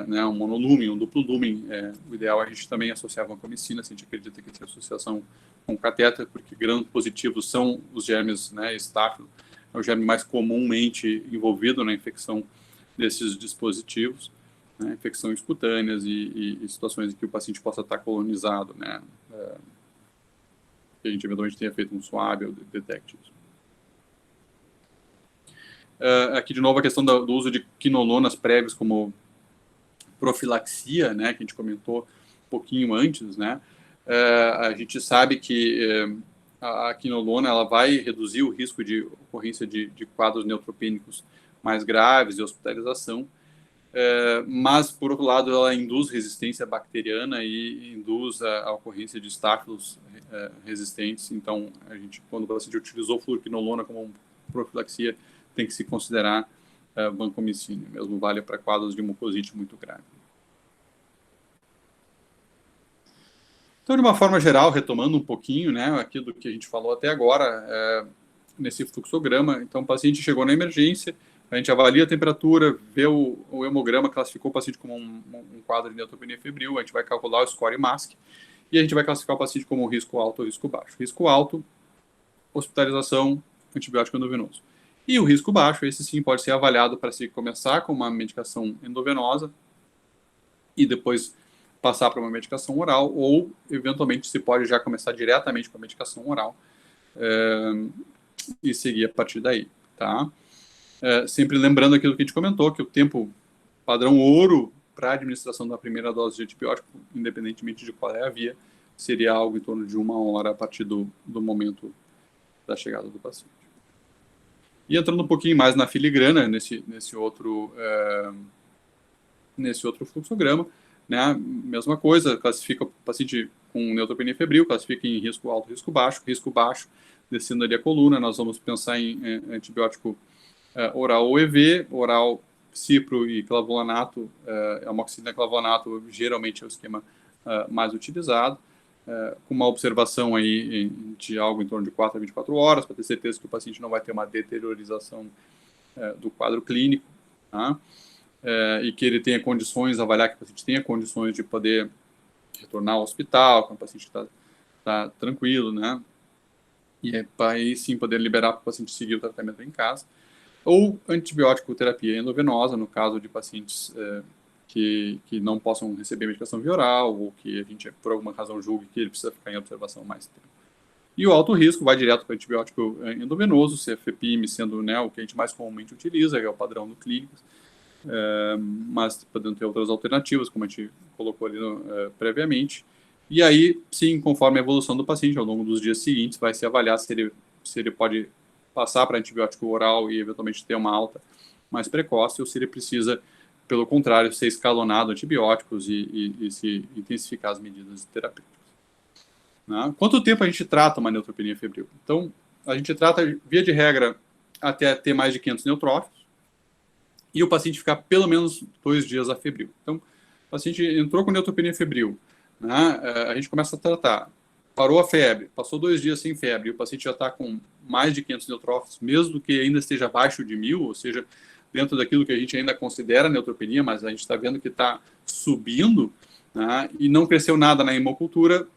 né, um monolumen, um duplo lumen. O ideal é a gente também associar a vancomicina, se a gente acredita que essa associação com catéter, porque gram-positivos são os germes, né, estáfilo, é o germe mais comumente envolvido na infecção desses dispositivos, né, infecções cutâneas e situações em que o paciente possa estar colonizado, né, que a gente eventualmente tenha feito um swab ou detecte isso. Aqui, de novo, a questão do uso de quinolonas prévios como profilaxia, né, que a gente comentou um pouquinho antes, né, a gente sabe que a quinolona ela vai reduzir o risco de ocorrência de quadros neutropênicos mais graves e hospitalização, mas, por outro lado, ela induz resistência bacteriana e induz a ocorrência de estáfilos resistentes. Então, a gente, quando o paciente utilizou fluoroquinolona como profilaxia, tem que se considerar vancomicina. Mesmo vale para quadros de mucosite muito grave. Então, de uma forma geral, retomando um pouquinho, né, aquilo que a gente falou até agora, nesse fluxograma, então o paciente chegou na emergência, a gente avalia a temperatura, vê o hemograma, classificou o paciente como um quadro de neutropenia febril, a gente vai calcular o score MASC, e a gente vai classificar o paciente como risco alto ou risco baixo. Risco alto, hospitalização, antibiótico endovenoso. E o risco baixo, esse sim pode ser avaliado para se começar com uma medicação endovenosa e depois passar para uma medicação oral, ou eventualmente se pode já começar diretamente com a medicação oral e seguir a partir daí, tá? Sempre lembrando aquilo que a gente comentou, que o tempo padrão ouro para a administração da primeira dose de antibiótico, independentemente de qual é a via, seria algo em torno de 1 hora a partir do momento da chegada do paciente. E entrando um pouquinho mais na filigrana, nesse outro fluxograma, né, mesma coisa, classifica o paciente com neutropenia febril, classifica em risco alto, risco baixo, descendo ali a coluna, nós vamos pensar em antibiótico oral ou EV, oral cipro e clavulanato, amoxicilina e clavulanato geralmente é o esquema mais utilizado, com uma observação aí de algo em torno de 4 a 24 horas, para ter certeza que o paciente não vai ter uma deteriorização do quadro clínico, tá? E que ele tenha condições, avaliar que o paciente tenha condições de poder retornar ao hospital, que o paciente está tranquilo, né? E aí sim poder liberar para o paciente seguir o tratamento em casa. Ou antibiótico terapia endovenosa, no caso de pacientes que não possam receber medicação via oral, ou que a gente, por alguma razão, julgue que ele precisa ficar em observação mais tempo. E o alto risco vai direto para antibiótico endovenoso, cefepime sendo, né, o que a gente mais comumente utiliza, que é o padrão do clínico, mas podendo ter outras alternativas, como a gente colocou ali previamente. E aí, sim, conforme a evolução do paciente, ao longo dos dias seguintes, vai se avaliar se ele pode passar para antibiótico oral e eventualmente ter uma alta mais precoce, ou se ele precisa, pelo contrário, ser escalonado antibióticos e se intensificar as medidas terapêuticas. Né? Quanto tempo a gente trata uma neutropenia febril? Então, a gente trata, via de regra, até ter mais de 500 neutrófilos, e o paciente ficar pelo menos 2 dias afebril. Então, o paciente entrou com neutropenia febril, né? A gente começa a tratar, parou a febre, passou 2 dias sem febre, e o paciente já está com mais de 500 neutrófilos, mesmo que ainda esteja abaixo de 1.000, ou seja, dentro daquilo que a gente ainda considera neutropenia, mas a gente está vendo que está subindo, né? E não cresceu nada na hemocultura,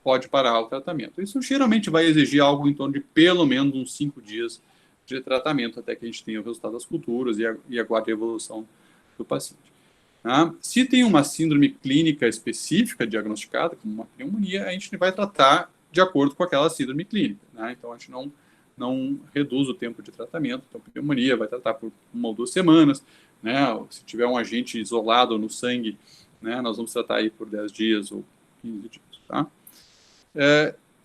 pode parar o tratamento. Isso geralmente vai exigir algo em torno de pelo menos uns 5 dias de tratamento, até que a gente tenha o resultado das culturas e aguarde a evolução do paciente. Tá? Se tem uma síndrome clínica específica diagnosticada, como uma pneumonia, a gente vai tratar de acordo com aquela síndrome clínica. Né? Então, a gente não reduz o tempo de tratamento. Então, pneumonia vai tratar por 1 ou 2 semanas. Né? Se tiver um agente isolado no sangue, né, nós vamos tratar aí por 10 dias ou 15 dias. Tá?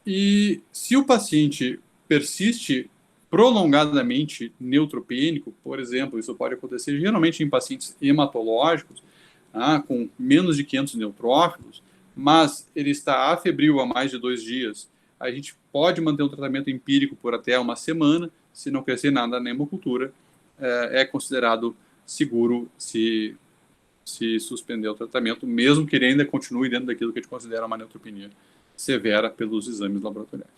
E se o paciente persiste prolongadamente neutropênico, por exemplo, isso pode acontecer geralmente em pacientes hematológicos, com menos de 500 neutrófilos, mas ele está afebril há mais de 2 dias, a gente pode manter um tratamento empírico por até 1 semana, se não crescer nada na hemocultura, é considerado seguro se suspender o tratamento, mesmo que ele ainda continue dentro daquilo que a gente considera uma neutropenia severa pelos exames laboratoriais.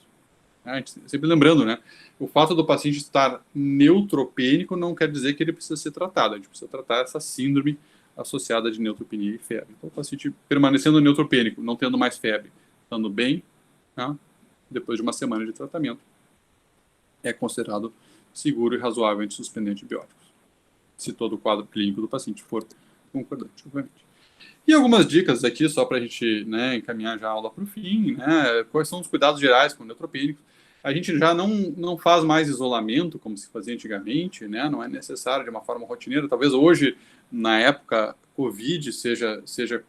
A gente, sempre lembrando, né, o fato do paciente estar neutropênico não quer dizer que ele precisa ser tratado, a gente precisa tratar essa síndrome associada de neutropenia e febre. Então, o paciente permanecendo neutropênico, não tendo mais febre, estando bem, né, depois de uma semana de tratamento, é considerado seguro e razoável de suspender antibióticos, se todo o quadro clínico do paciente for concordante, obviamente. E algumas dicas aqui, só para a gente, né, encaminhar já a aula para o fim, né, quais são os cuidados gerais com neutropênicos. A gente já não faz mais isolamento, como se fazia antigamente, né, não é necessário de uma forma rotineira. Talvez hoje, na época Covid, seja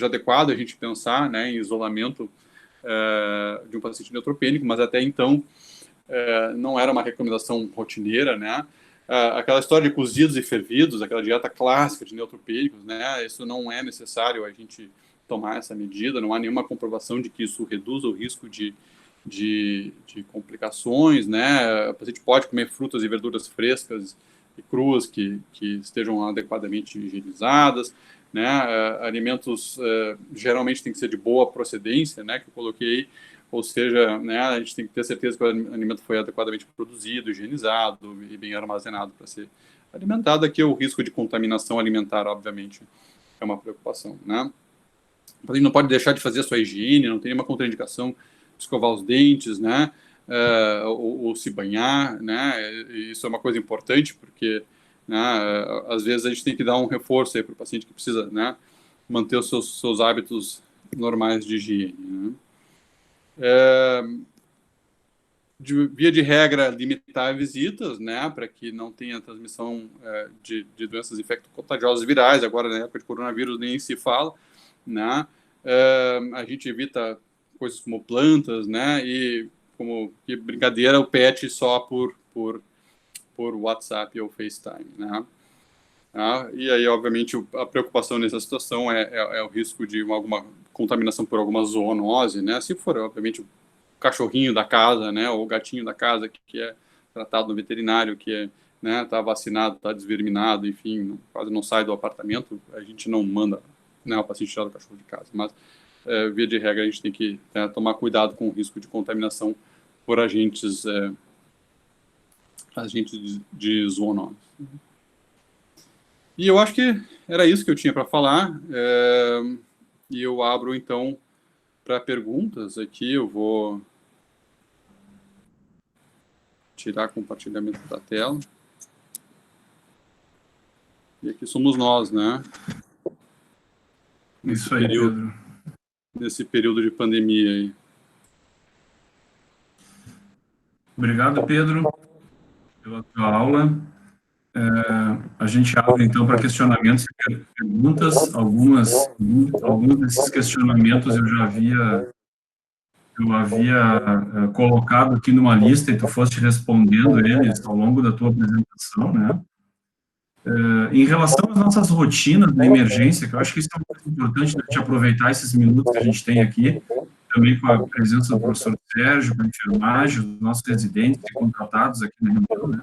adequado a gente pensar, né, em isolamento de um paciente neutropênico, mas até então não era uma recomendação rotineira, né. Aquela história de cozidos e fervidos, aquela dieta clássica de neutropênicos, né, isso não é necessário a gente tomar essa medida, não há nenhuma comprovação de que isso reduza o risco de complicações, né, o paciente pode comer frutas e verduras frescas e cruas que estejam adequadamente higienizadas, né, alimentos geralmente tem que ser de boa procedência, né, que eu coloquei, ou seja, né, a gente tem que ter certeza que o alimento foi adequadamente produzido, higienizado e bem armazenado para ser alimentado. Aqui o risco de contaminação alimentar, obviamente, é uma preocupação, né. O paciente não pode deixar de fazer a sua higiene, não tem nenhuma contraindicação de escovar os dentes, né, ou se banhar, né, isso é uma coisa importante, porque, né, às vezes a gente tem que dar um reforço aí para o paciente que precisa, né, manter os seus hábitos normais de higiene, né. Via de regra, limitar visitas, né, para que não tenha transmissão de doenças infecto-contagiosas virais. Agora, na época de coronavírus, nem se fala, né. A gente evita coisas como plantas, né, e como que brincadeira, o PET só por WhatsApp ou FaceTime, né. E aí, obviamente, a preocupação nessa situação é o risco de alguma contaminação por alguma zoonose, né? Se for, obviamente, o cachorrinho da casa, né, ou o gatinho da casa que é tratado no veterinário, que né, tá vacinado, tá desverminado, enfim, quase não sai do apartamento, a gente não manda, né, o paciente tirar o cachorro de casa. Mas, via de regra, a gente tem que tomar cuidado com o risco de contaminação por agentes de zoonose. E eu acho que era isso que eu tinha para falar. E eu abro, então, para perguntas aqui. Eu vou tirar compartilhamento da tela. E aqui somos nós, né? Isso aí, Pedro. Nesse período de pandemia aí. Obrigado, Pedro, pela tua aula. A gente abre, então, para questionamentos e perguntas. Alguns desses questionamentos eu já havia colocado aqui numa lista e tu foste respondendo eles ao longo da tua apresentação, né? Em relação às nossas rotinas de emergência, que eu acho que isso é muito importante a gente aproveitar esses minutos que a gente tem aqui, também com a presença do professor Sérgio, com a enfermagem, os nossos residentes e contratados aqui na reunião, né?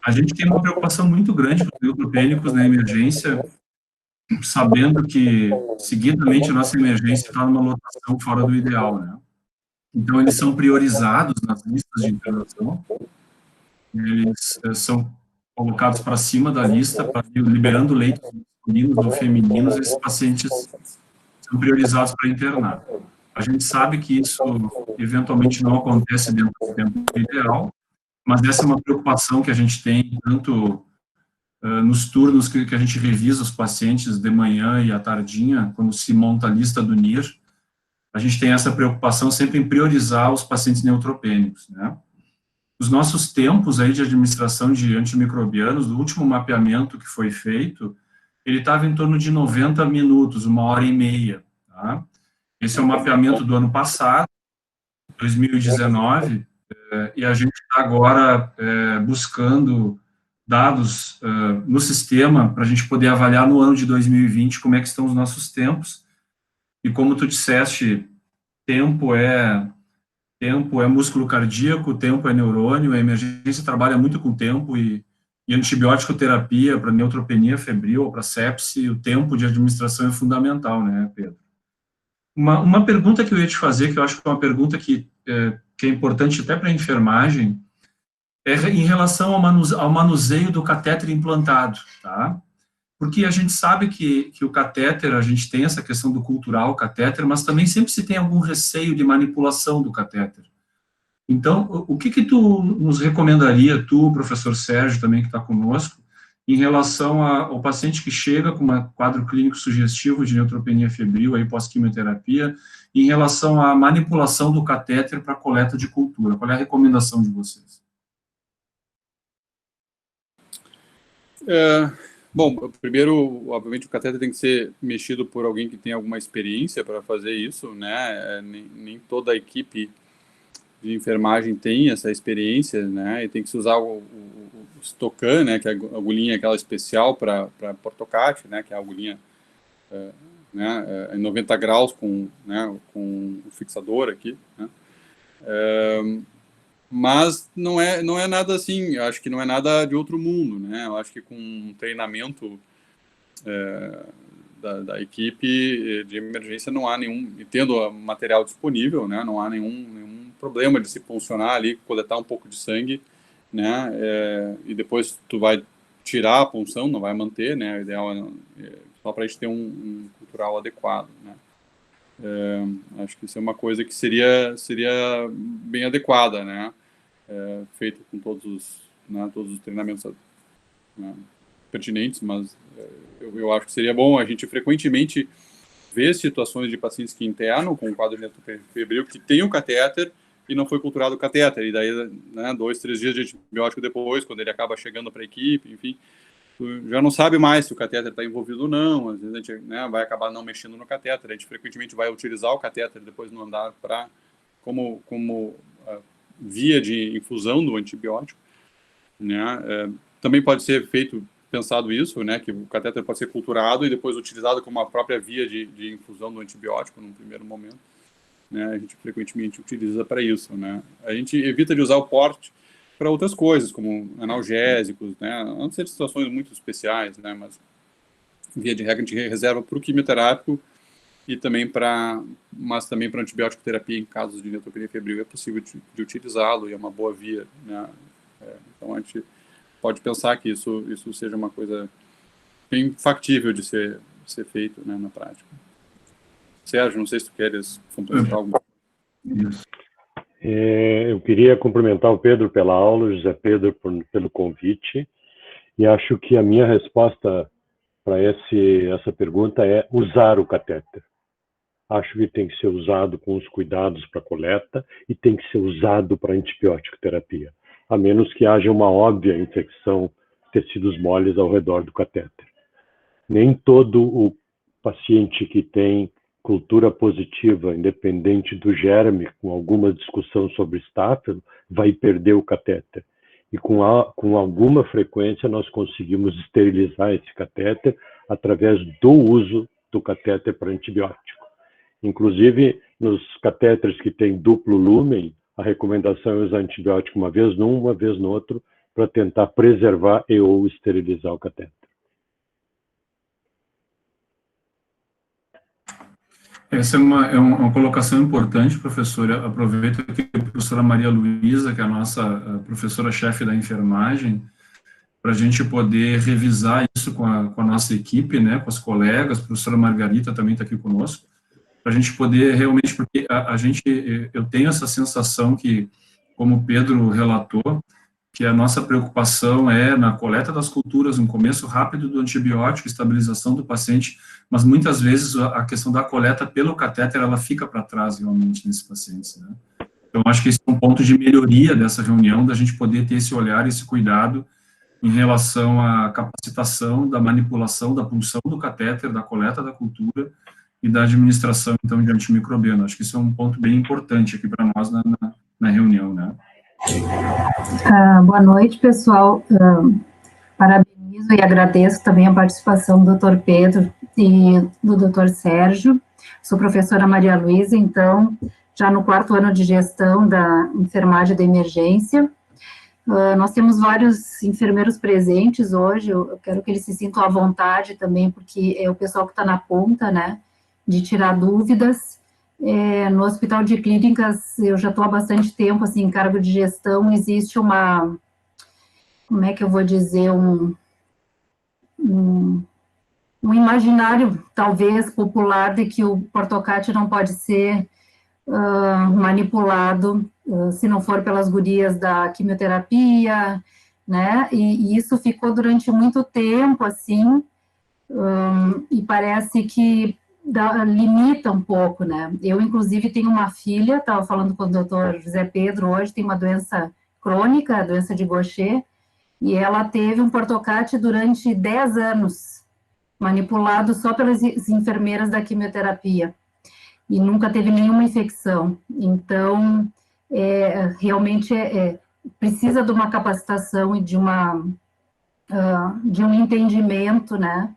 A gente tem uma preocupação muito grande com os neutropênicos na emergência, sabendo que, seguidamente, a nossa emergência está numa lotação fora do ideal, né? Então, eles são priorizados nas listas de internação, eles são colocados para cima da lista, liberando leitos masculinos ou femininos, esses pacientes são priorizados para internar. A gente sabe que isso, eventualmente, não acontece dentro do tempo ideal, mas essa é uma preocupação que a gente tem, tanto nos turnos que a gente revisa os pacientes de manhã e à tardinha, quando se monta a lista do NIR, a gente tem essa preocupação sempre em priorizar os pacientes neutropênicos, né? Os nossos tempos aí de administração de antimicrobianos, do último mapeamento que foi feito, ele estava em torno de 90 minutos, 1h30, tá? Esse é o mapeamento do ano passado, 2019, e a gente está agora buscando dados no sistema para a gente poder avaliar no ano de 2020 como é que estão os nossos tempos. E como tu disseste, tempo é músculo cardíaco, tempo é neurônio, a emergência trabalha muito com tempo e antibiótico terapia para neutropenia febril ou para sepse, o tempo de administração é fundamental, né, Pedro? Uma pergunta que eu ia te fazer, que eu acho que é uma pergunta que é importante até para a enfermagem, é em relação ao manuseio do catéter implantado, tá? porque a gente sabe que o catéter, a gente tem essa questão do cultural catéter, mas também sempre se tem algum receio de manipulação do catéter. Então, o que tu nos recomendaria, tu, professor Sérgio, também que está conosco, em relação ao paciente que chega com um quadro clínico sugestivo de neutropenia febril, aí pós-quimioterapia, em relação à manipulação do catéter para coleta de cultura? Qual é a recomendação de vocês? Bom, primeiro, obviamente, o catéter tem que ser mexido por alguém que tem alguma experiência para fazer isso, né? Nem toda a equipe de enfermagem tem essa experiência, né? E tem que se usar o Stocan, né? Que é a agulhinha aquela especial para Portocat, né? Que é a agulhinha em 90 graus com o fixador aqui, né? Mas não é nada assim, eu acho que não é nada de outro mundo, né? Eu acho que com um treinamento da equipe de emergência não há nenhum, tendo material disponível, né? Não há nenhum problema de se puncionar ali, coletar um pouco de sangue, né? E depois tu vai tirar a punção, não vai manter, né? O ideal é só para a gente ter um cultural adequado, né? Acho que isso é uma coisa que seria bem adequada, né? Feito com todos os treinamentos, né, pertinentes, mas eu acho que seria bom. A gente frequentemente vê situações de pacientes que internam com quadro de neutropenia febril que tem o catéter e não foi culturado o catéter, e daí, né, 2, 3 dias de antibiótico depois, quando ele acaba chegando para a equipe, enfim, tu já não sabe mais se o catéter está envolvido ou não. Às vezes a gente, né, vai acabar não mexendo no catéter. A gente frequentemente vai utilizar o catéter depois no andar como via de infusão do antibiótico, né? Também pode ser pensado isso, né, que o catéter pode ser culturado e depois utilizado como a própria via de infusão do antibiótico num primeiro momento, né? A gente frequentemente utiliza para isso, né? A gente evita de usar o porte para outras coisas, como analgésicos, né? Não ser situações muito especiais, né? Mas via de regra a gente reserva para o quimioterápico e também para antibiótico terapia em casos de neutropenia febril é possível de utilizá-lo e é uma boa via, né? Então a gente pode pensar que isso seja uma coisa bem factível de ser feito, né, na prática. Sérgio, não sei se tu queres complementar alguma coisa. Eu queria cumprimentar o Pedro pela aula, o José Pedro pelo convite, e acho que a minha resposta para essa pergunta é usar o catéter. Acho que tem que ser usado com os cuidados para coleta e tem que ser usado para antibiótico terapia, a menos que haja uma óbvia infecção de tecidos moles ao redor do catéter. Nem todo o paciente que tem cultura positiva, independente do germe, com alguma discussão sobre estáfilo, vai perder o catéter. E com alguma frequência nós conseguimos esterilizar esse catéter através do uso do catéter para antibiótico. Inclusive, nos catéteres que têm duplo lúmen, a recomendação é usar antibiótico uma vez num, uma vez no outro, para tentar preservar e ou esterilizar o catéter. Essa é uma colocação importante, professora. Aproveito aqui a professora Maria Luísa, que é a nossa professora-chefe da enfermagem, para a gente poder revisar isso com a nossa equipe, né, com as colegas. A professora Margarita também está aqui conosco, para a gente poder realmente, porque eu tenho essa sensação que, como o Pedro relatou, que a nossa preocupação é na coleta das culturas, no começo rápido do antibiótico, estabilização do paciente, mas muitas vezes a questão da coleta pelo catéter, ela fica para trás realmente nesses pacientes, né? Então, acho que esse é um ponto de melhoria dessa reunião, da gente poder ter esse olhar, esse cuidado em relação à capacitação da manipulação, da punção do catéter, da coleta da cultura e da administração, então, de antimicrobiano. Acho que isso é um ponto bem importante aqui para nós na reunião, né? Boa noite, pessoal. Parabenizo e agradeço também a participação do Dr. Pedro e do Dr. Sérgio. Sou professora Maria Luísa, então, já no 4º ano de gestão da enfermagem da emergência. Nós temos vários enfermeiros presentes hoje, eu quero que eles se sintam à vontade também, porque é o pessoal que está na ponta, né, de tirar dúvidas. No Hospital de Clínicas, eu já estou há bastante tempo, assim, em cargo de gestão, existe uma, como é que eu vou dizer, um imaginário, talvez, popular de que o Portocati não pode ser manipulado, se não for pelas gurias da quimioterapia, né? E isso ficou durante muito tempo, assim, e parece que limita um pouco, né? Eu, inclusive, tenho uma filha, estava falando com o doutor José Pedro hoje, tem uma doença crônica, a doença de Gaucher, e ela teve um Portocati durante 10 anos, manipulado só pelas enfermeiras da quimioterapia, e nunca teve nenhuma infecção. Então, realmente precisa de uma capacitação e de um entendimento, né?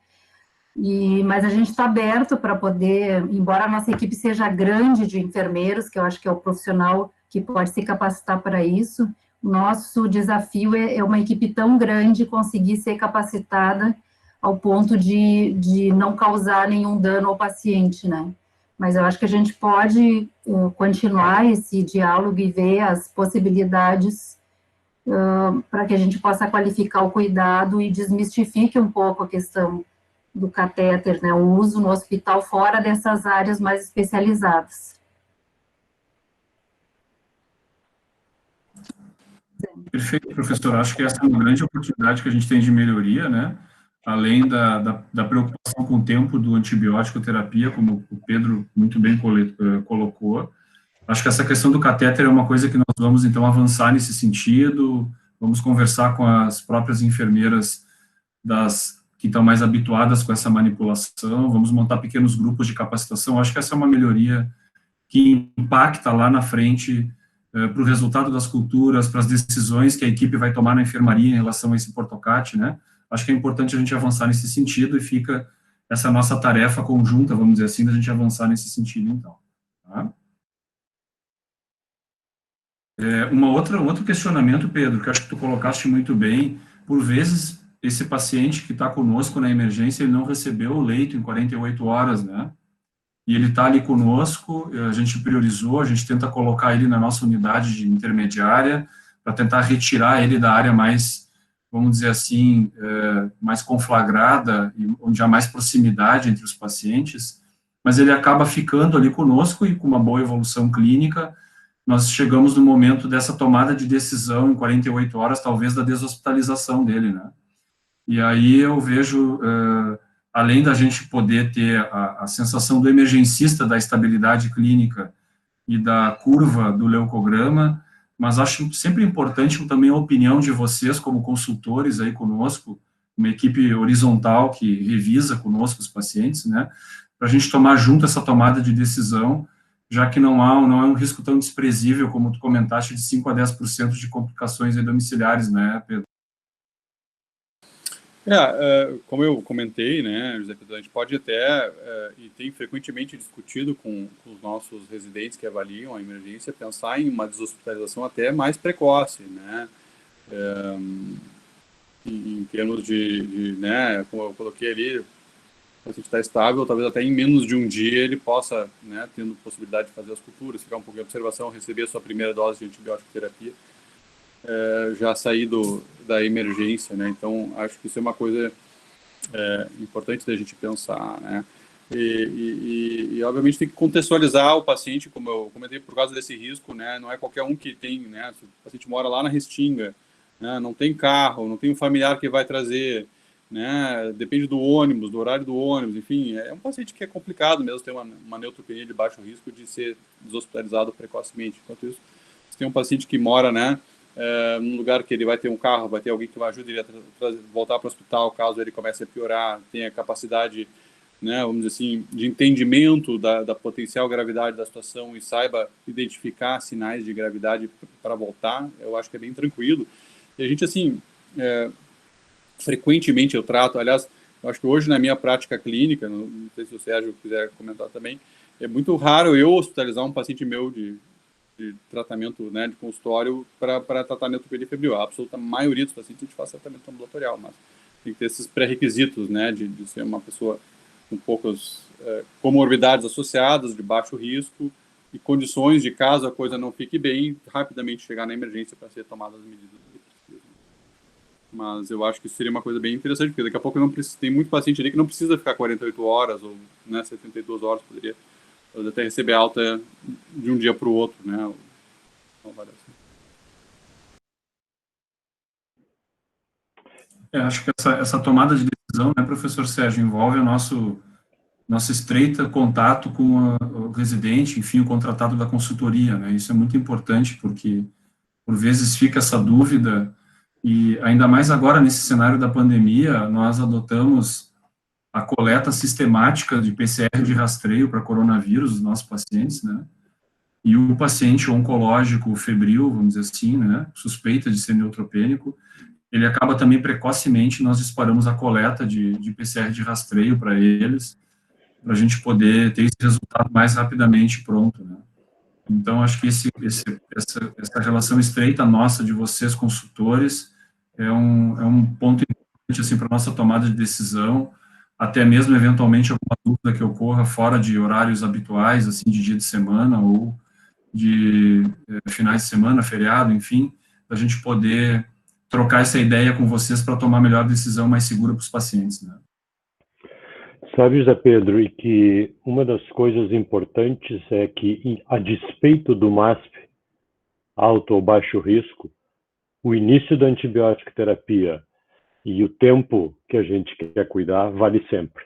Mas a gente está aberto para poder, embora a nossa equipe seja grande de enfermeiros, que eu acho que é o profissional que pode se capacitar para isso, o nosso desafio é uma equipe tão grande conseguir ser capacitada ao ponto de não causar nenhum dano ao paciente, né? Mas eu acho que a gente pode continuar esse diálogo e ver as possibilidades para que a gente possa qualificar o cuidado e desmistifique um pouco a questão do catéter, né? O uso no hospital fora dessas áreas mais especializadas. Perfeito, professor. Acho que essa é uma grande oportunidade que a gente tem de melhoria, né? Além da preocupação com o tempo do antibiótico terapia, como o Pedro muito bem colocou. Acho que essa questão do catéter é uma coisa que nós vamos, então, avançar nesse sentido, vamos conversar com as próprias enfermeiras que estão mais habituadas com essa manipulação, vamos montar pequenos grupos de capacitação. Acho que essa é uma melhoria que impacta lá na frente para o resultado das culturas, para as decisões que a equipe vai tomar na enfermaria em relação a esse Portocati, né? Acho que é importante a gente avançar nesse sentido e fica essa nossa tarefa conjunta, vamos dizer assim, da gente avançar nesse sentido, então. Tá? Um outro questionamento, Pedro, que acho que tu colocaste muito bem, por vezes esse paciente que está conosco na emergência, ele não recebeu o leito em 48 horas, né? E ele está ali conosco, a gente priorizou, a gente tenta colocar ele na nossa unidade de intermediária, para tentar retirar ele da área mais, vamos dizer assim, mais conflagrada, e onde há mais proximidade entre os pacientes, mas ele acaba ficando ali conosco e com uma boa evolução clínica, nós chegamos no momento dessa tomada de decisão em 48 horas, talvez da deshospitalização dele, né? E aí eu vejo, além da gente poder ter a sensação do emergencista, da estabilidade clínica e da curva do leucograma, mas acho sempre importante também a opinião de vocês como consultores aí conosco, uma equipe horizontal que revisa conosco os pacientes, né, para a gente tomar junto essa tomada de decisão, já que não é um risco tão desprezível, como tu comentaste, de 5 a 10% de complicações domiciliares, né, Pedro? Como eu comentei, né, José Pedro, a gente pode até, e tem frequentemente discutido com os nossos residentes que avaliam a emergência, pensar em uma deshospitalização até mais precoce, né, em termos né, como eu coloquei ali, o paciente está estável, talvez até em menos de um dia ele possa, né, tendo possibilidade de fazer as culturas, ficar um pouco em observação, receber a sua primeira dose de antibiótico terapia, já sair da emergência, né? Então, acho que isso é uma coisa importante da gente pensar, né? E obviamente, tem que contextualizar o paciente, como eu comentei, por causa desse risco, né? Não é qualquer um que tem, né? Se o paciente mora lá na Restinga, né? Não tem carro, não tem um familiar que vai trazer, né? Depende do ônibus, do horário do ônibus, enfim, é um paciente que é complicado mesmo ter uma neutropenia de baixo risco de ser deshospitalizado precocemente. Enquanto isso, se tem um paciente que mora, né, num lugar que ele vai ter um carro, vai ter alguém que vai ajudar ele a voltar para o hospital caso ele comece a piorar, tem a capacidade, né, vamos dizer assim, de entendimento da potencial gravidade da situação e saiba identificar sinais de gravidade para voltar, eu acho que é bem tranquilo. E a gente, assim, frequentemente eu trato, aliás, eu acho que hoje na minha prática clínica, não sei se o Sérgio quiser comentar também, é muito raro eu hospitalizar um paciente meu de tratamento, né, de consultório para tratar neutropenia febril. A absoluta maioria dos pacientes a gente faz tratamento ambulatorial, mas tem que ter esses pré-requisitos, né, de ser uma pessoa com poucas comorbidades associadas, de baixo risco e condições de, caso a coisa não fique bem, rapidamente chegar na emergência para ser tomadas as medidas. Mas eu acho que seria uma coisa bem interessante, porque daqui a pouco não precisa, tem muito paciente ali que não precisa ficar 48 horas ou, né, 72 horas, poderia até receber alta de um dia para o outro, né? Acho que essa tomada de decisão, né, professor Sérgio, envolve o nosso estreito contato com o residente, enfim, o contratado da consultoria, né? Isso é muito importante, porque por vezes fica essa dúvida, e ainda mais agora nesse cenário da pandemia, nós adotamos a coleta sistemática de PCR de rastreio para coronavírus dos nossos pacientes, né? E o paciente oncológico febril, vamos dizer assim, né, suspeita de ser neutropênico, ele acaba também precocemente, nós disparamos a coleta de PCR de rastreio para eles, para a gente poder ter esse resultado mais rapidamente pronto, né. Então, acho que essa relação estreita nossa de vocês, consultores, é um ponto importante, assim, para a nossa tomada de decisão, até mesmo, eventualmente, alguma dúvida que ocorra fora de horários habituais, assim, de dia de semana, ou de finais de semana, feriado, enfim, a gente poder trocar essa ideia com vocês para tomar a melhor decisão mais segura para os pacientes, né? Sabe, José Pedro, e que uma das coisas importantes é que, a despeito do MASP, alto ou baixo risco, o início da antibiótico terapia e o tempo que a gente quer cuidar vale sempre.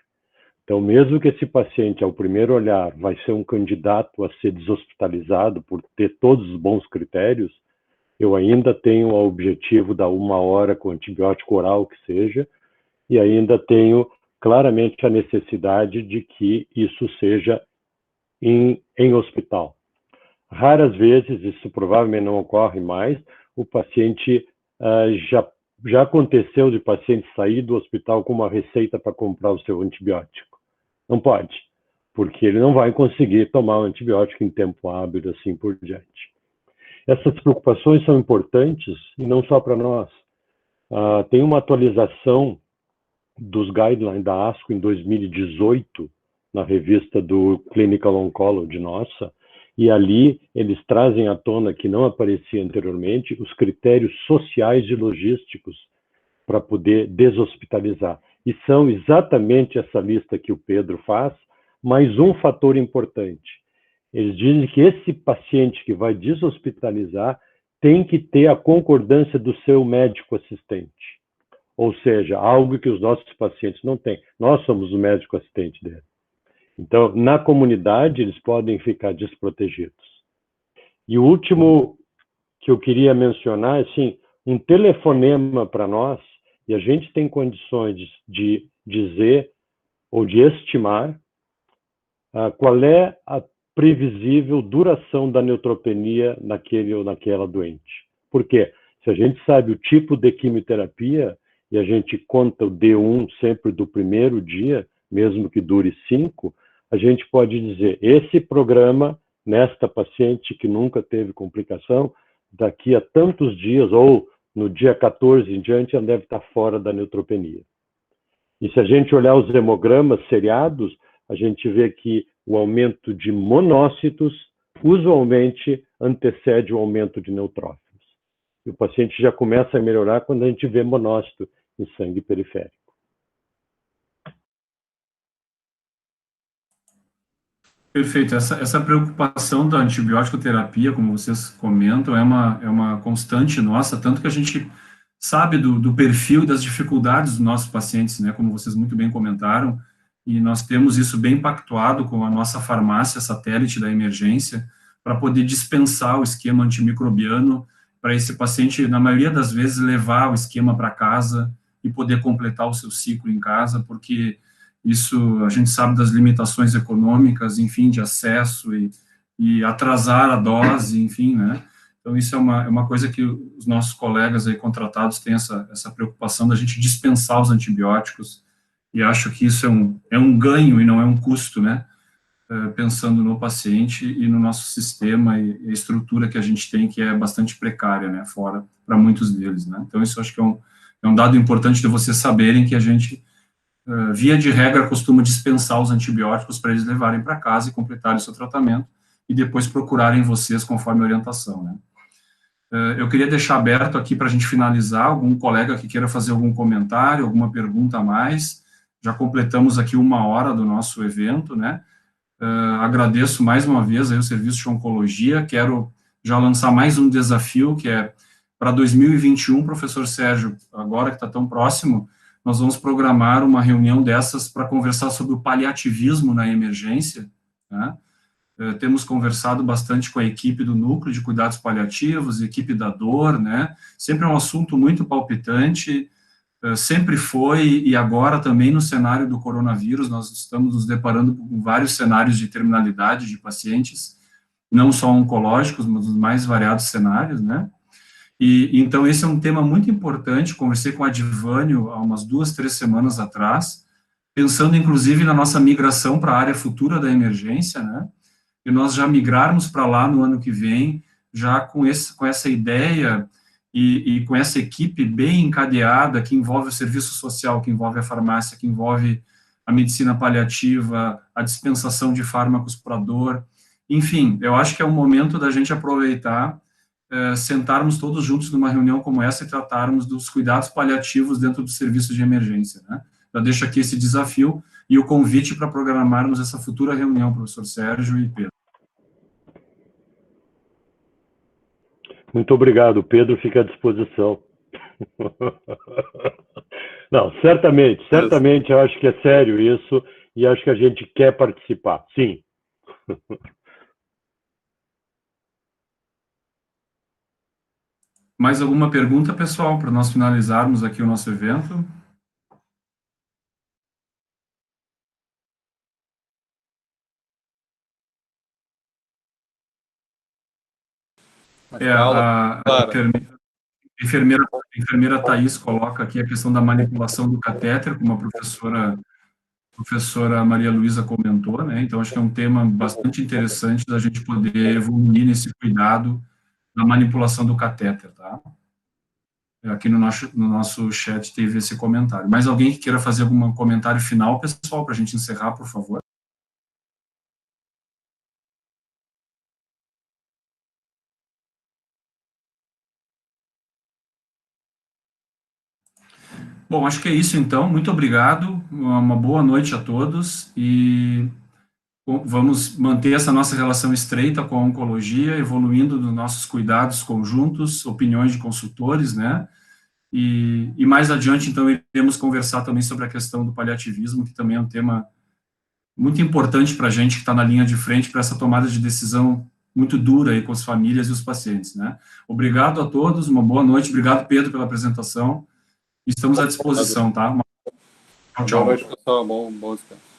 Então, mesmo que esse paciente, ao primeiro olhar, vai ser um candidato a ser deshospitalizado por ter todos os bons critérios, eu ainda tenho o objetivo da 1 hora com antibiótico oral que seja, e ainda tenho claramente a necessidade de que isso seja em hospital. Raras vezes, isso provavelmente não ocorre mais, o paciente já aconteceu de paciente sair do hospital com uma receita para comprar o seu antibiótico. Não pode, porque ele não vai conseguir tomar o antibiótico em tempo hábil, assim por diante. Essas preocupações são importantes, e não só para nós. Tem uma atualização dos guidelines da ASCO em 2018, na revista do Clinical Oncology nossa, e ali eles trazem à tona, que não aparecia anteriormente, os critérios sociais e logísticos para poder deshospitalizar. E são exatamente essa lista que o Pedro faz, mais um fator importante. Eles dizem que esse paciente que vai deshospitalizar tem que ter a concordância do seu médico assistente. Ou seja, algo que os nossos pacientes não têm. Nós somos o médico assistente dele. Então, na comunidade, eles podem ficar desprotegidos. E o último que eu queria mencionar, assim, um telefonema para nós, e a gente tem condições de dizer ou de estimar qual é a previsível duração da neutropenia naquele ou naquela doente. Por quê? Se a gente sabe o tipo de quimioterapia, e a gente conta o D1 sempre do primeiro dia, mesmo que dure 5, a gente pode dizer, esse programa, nesta paciente que nunca teve complicação, daqui a tantos dias, ou no dia 14 em diante, ela deve estar fora da neutropenia. E se a gente olhar os hemogramas seriados, a gente vê que o aumento de monócitos usualmente antecede o aumento de neutrófilos. E o paciente já começa a melhorar quando a gente vê monócito em sangue periférico. Perfeito. Essa preocupação da antibiótico terapia, como vocês comentam, é uma constante nossa, tanto que a gente sabe do perfil e das dificuldades dos nossos pacientes, né, como vocês muito bem comentaram, e nós temos isso bem pactuado com a nossa farmácia satélite da emergência, para poder dispensar o esquema antimicrobiano para esse paciente, na maioria das vezes, levar o esquema para casa e poder completar o seu ciclo em casa, porque isso, a gente sabe das limitações econômicas, enfim, de acesso e atrasar a dose, enfim, né? Então, isso é uma coisa que os nossos colegas aí contratados têm essa preocupação da gente dispensar os antibióticos, e acho que isso é um ganho e não é um custo, né? Pensando no paciente e no nosso sistema e a estrutura que a gente tem, que é bastante precária, né? Fora, para muitos deles, né? Então, isso acho que é um dado importante de vocês saberem que a gente, via de regra, costuma dispensar os antibióticos para eles levarem para casa e completarem o seu tratamento e depois procurarem vocês conforme a orientação, né? Eu queria deixar aberto aqui para a gente finalizar, algum colega que queira fazer algum comentário, alguma pergunta a mais. Já completamos aqui 1 hora do nosso evento, né? Agradeço mais uma vez aí o Serviço de Oncologia, quero já lançar mais um desafio, que é para 2021, professor Sérgio, agora que está tão próximo, nós vamos programar uma reunião dessas para conversar sobre o paliativismo na emergência, né? Temos conversado bastante com a equipe do Núcleo de Cuidados Paliativos, equipe da dor, né? Sempre é um assunto muito palpitante, sempre foi, e agora também no cenário do coronavírus, nós estamos nos deparando com vários cenários de terminalidade de pacientes, não só oncológicos, mas os mais variados cenários, né? E então esse é um tema muito importante, conversei com a Advânio há umas 2, 3 semanas atrás, pensando inclusive na nossa migração para a área futura da emergência, né? E nós já migrarmos para lá no ano que vem, já com essa ideia e com essa equipe bem encadeada, que envolve o serviço social, que envolve a farmácia, que envolve a medicina paliativa, a dispensação de fármacos para dor. Enfim, eu acho que é o momento da gente aproveitar, sentarmos todos juntos numa reunião como essa e tratarmos dos cuidados paliativos dentro do serviço de emergência, né? Eu deixo aqui esse desafio e o convite para programarmos essa futura reunião, professor Sérgio e Pedro. Muito obrigado, Pedro, fica à disposição. Não, certamente eu acho que é sério isso e acho que a gente quer participar, sim. Mais alguma pergunta, pessoal, para nós finalizarmos aqui o nosso evento? A enfermeira Thais coloca aqui a questão da manipulação do catéter, como a professora Maria Luísa comentou, né? Então, acho que é um tema bastante interessante da gente poder evoluir nesse cuidado da manipulação do catéter, tá? Aqui no nosso chat teve esse comentário. Mais alguém que queira fazer algum comentário final, pessoal, para a gente encerrar, por favor? Bom, acho que é isso então. Muito obrigado, uma boa noite a todos e vamos manter essa nossa relação estreita com a oncologia, evoluindo nos nossos cuidados conjuntos, opiniões de consultores, né? E mais adiante, então, iremos conversar também sobre a questão do paliativismo, que também é um tema muito importante para a gente que está na linha de frente para essa tomada de decisão muito dura aí com as famílias e os pacientes, né? Obrigado a todos, uma boa noite. Obrigado, Pedro, pela apresentação. Estamos à disposição, tá? Tchau, tchau. Boa noite, pessoal. Bom descanso.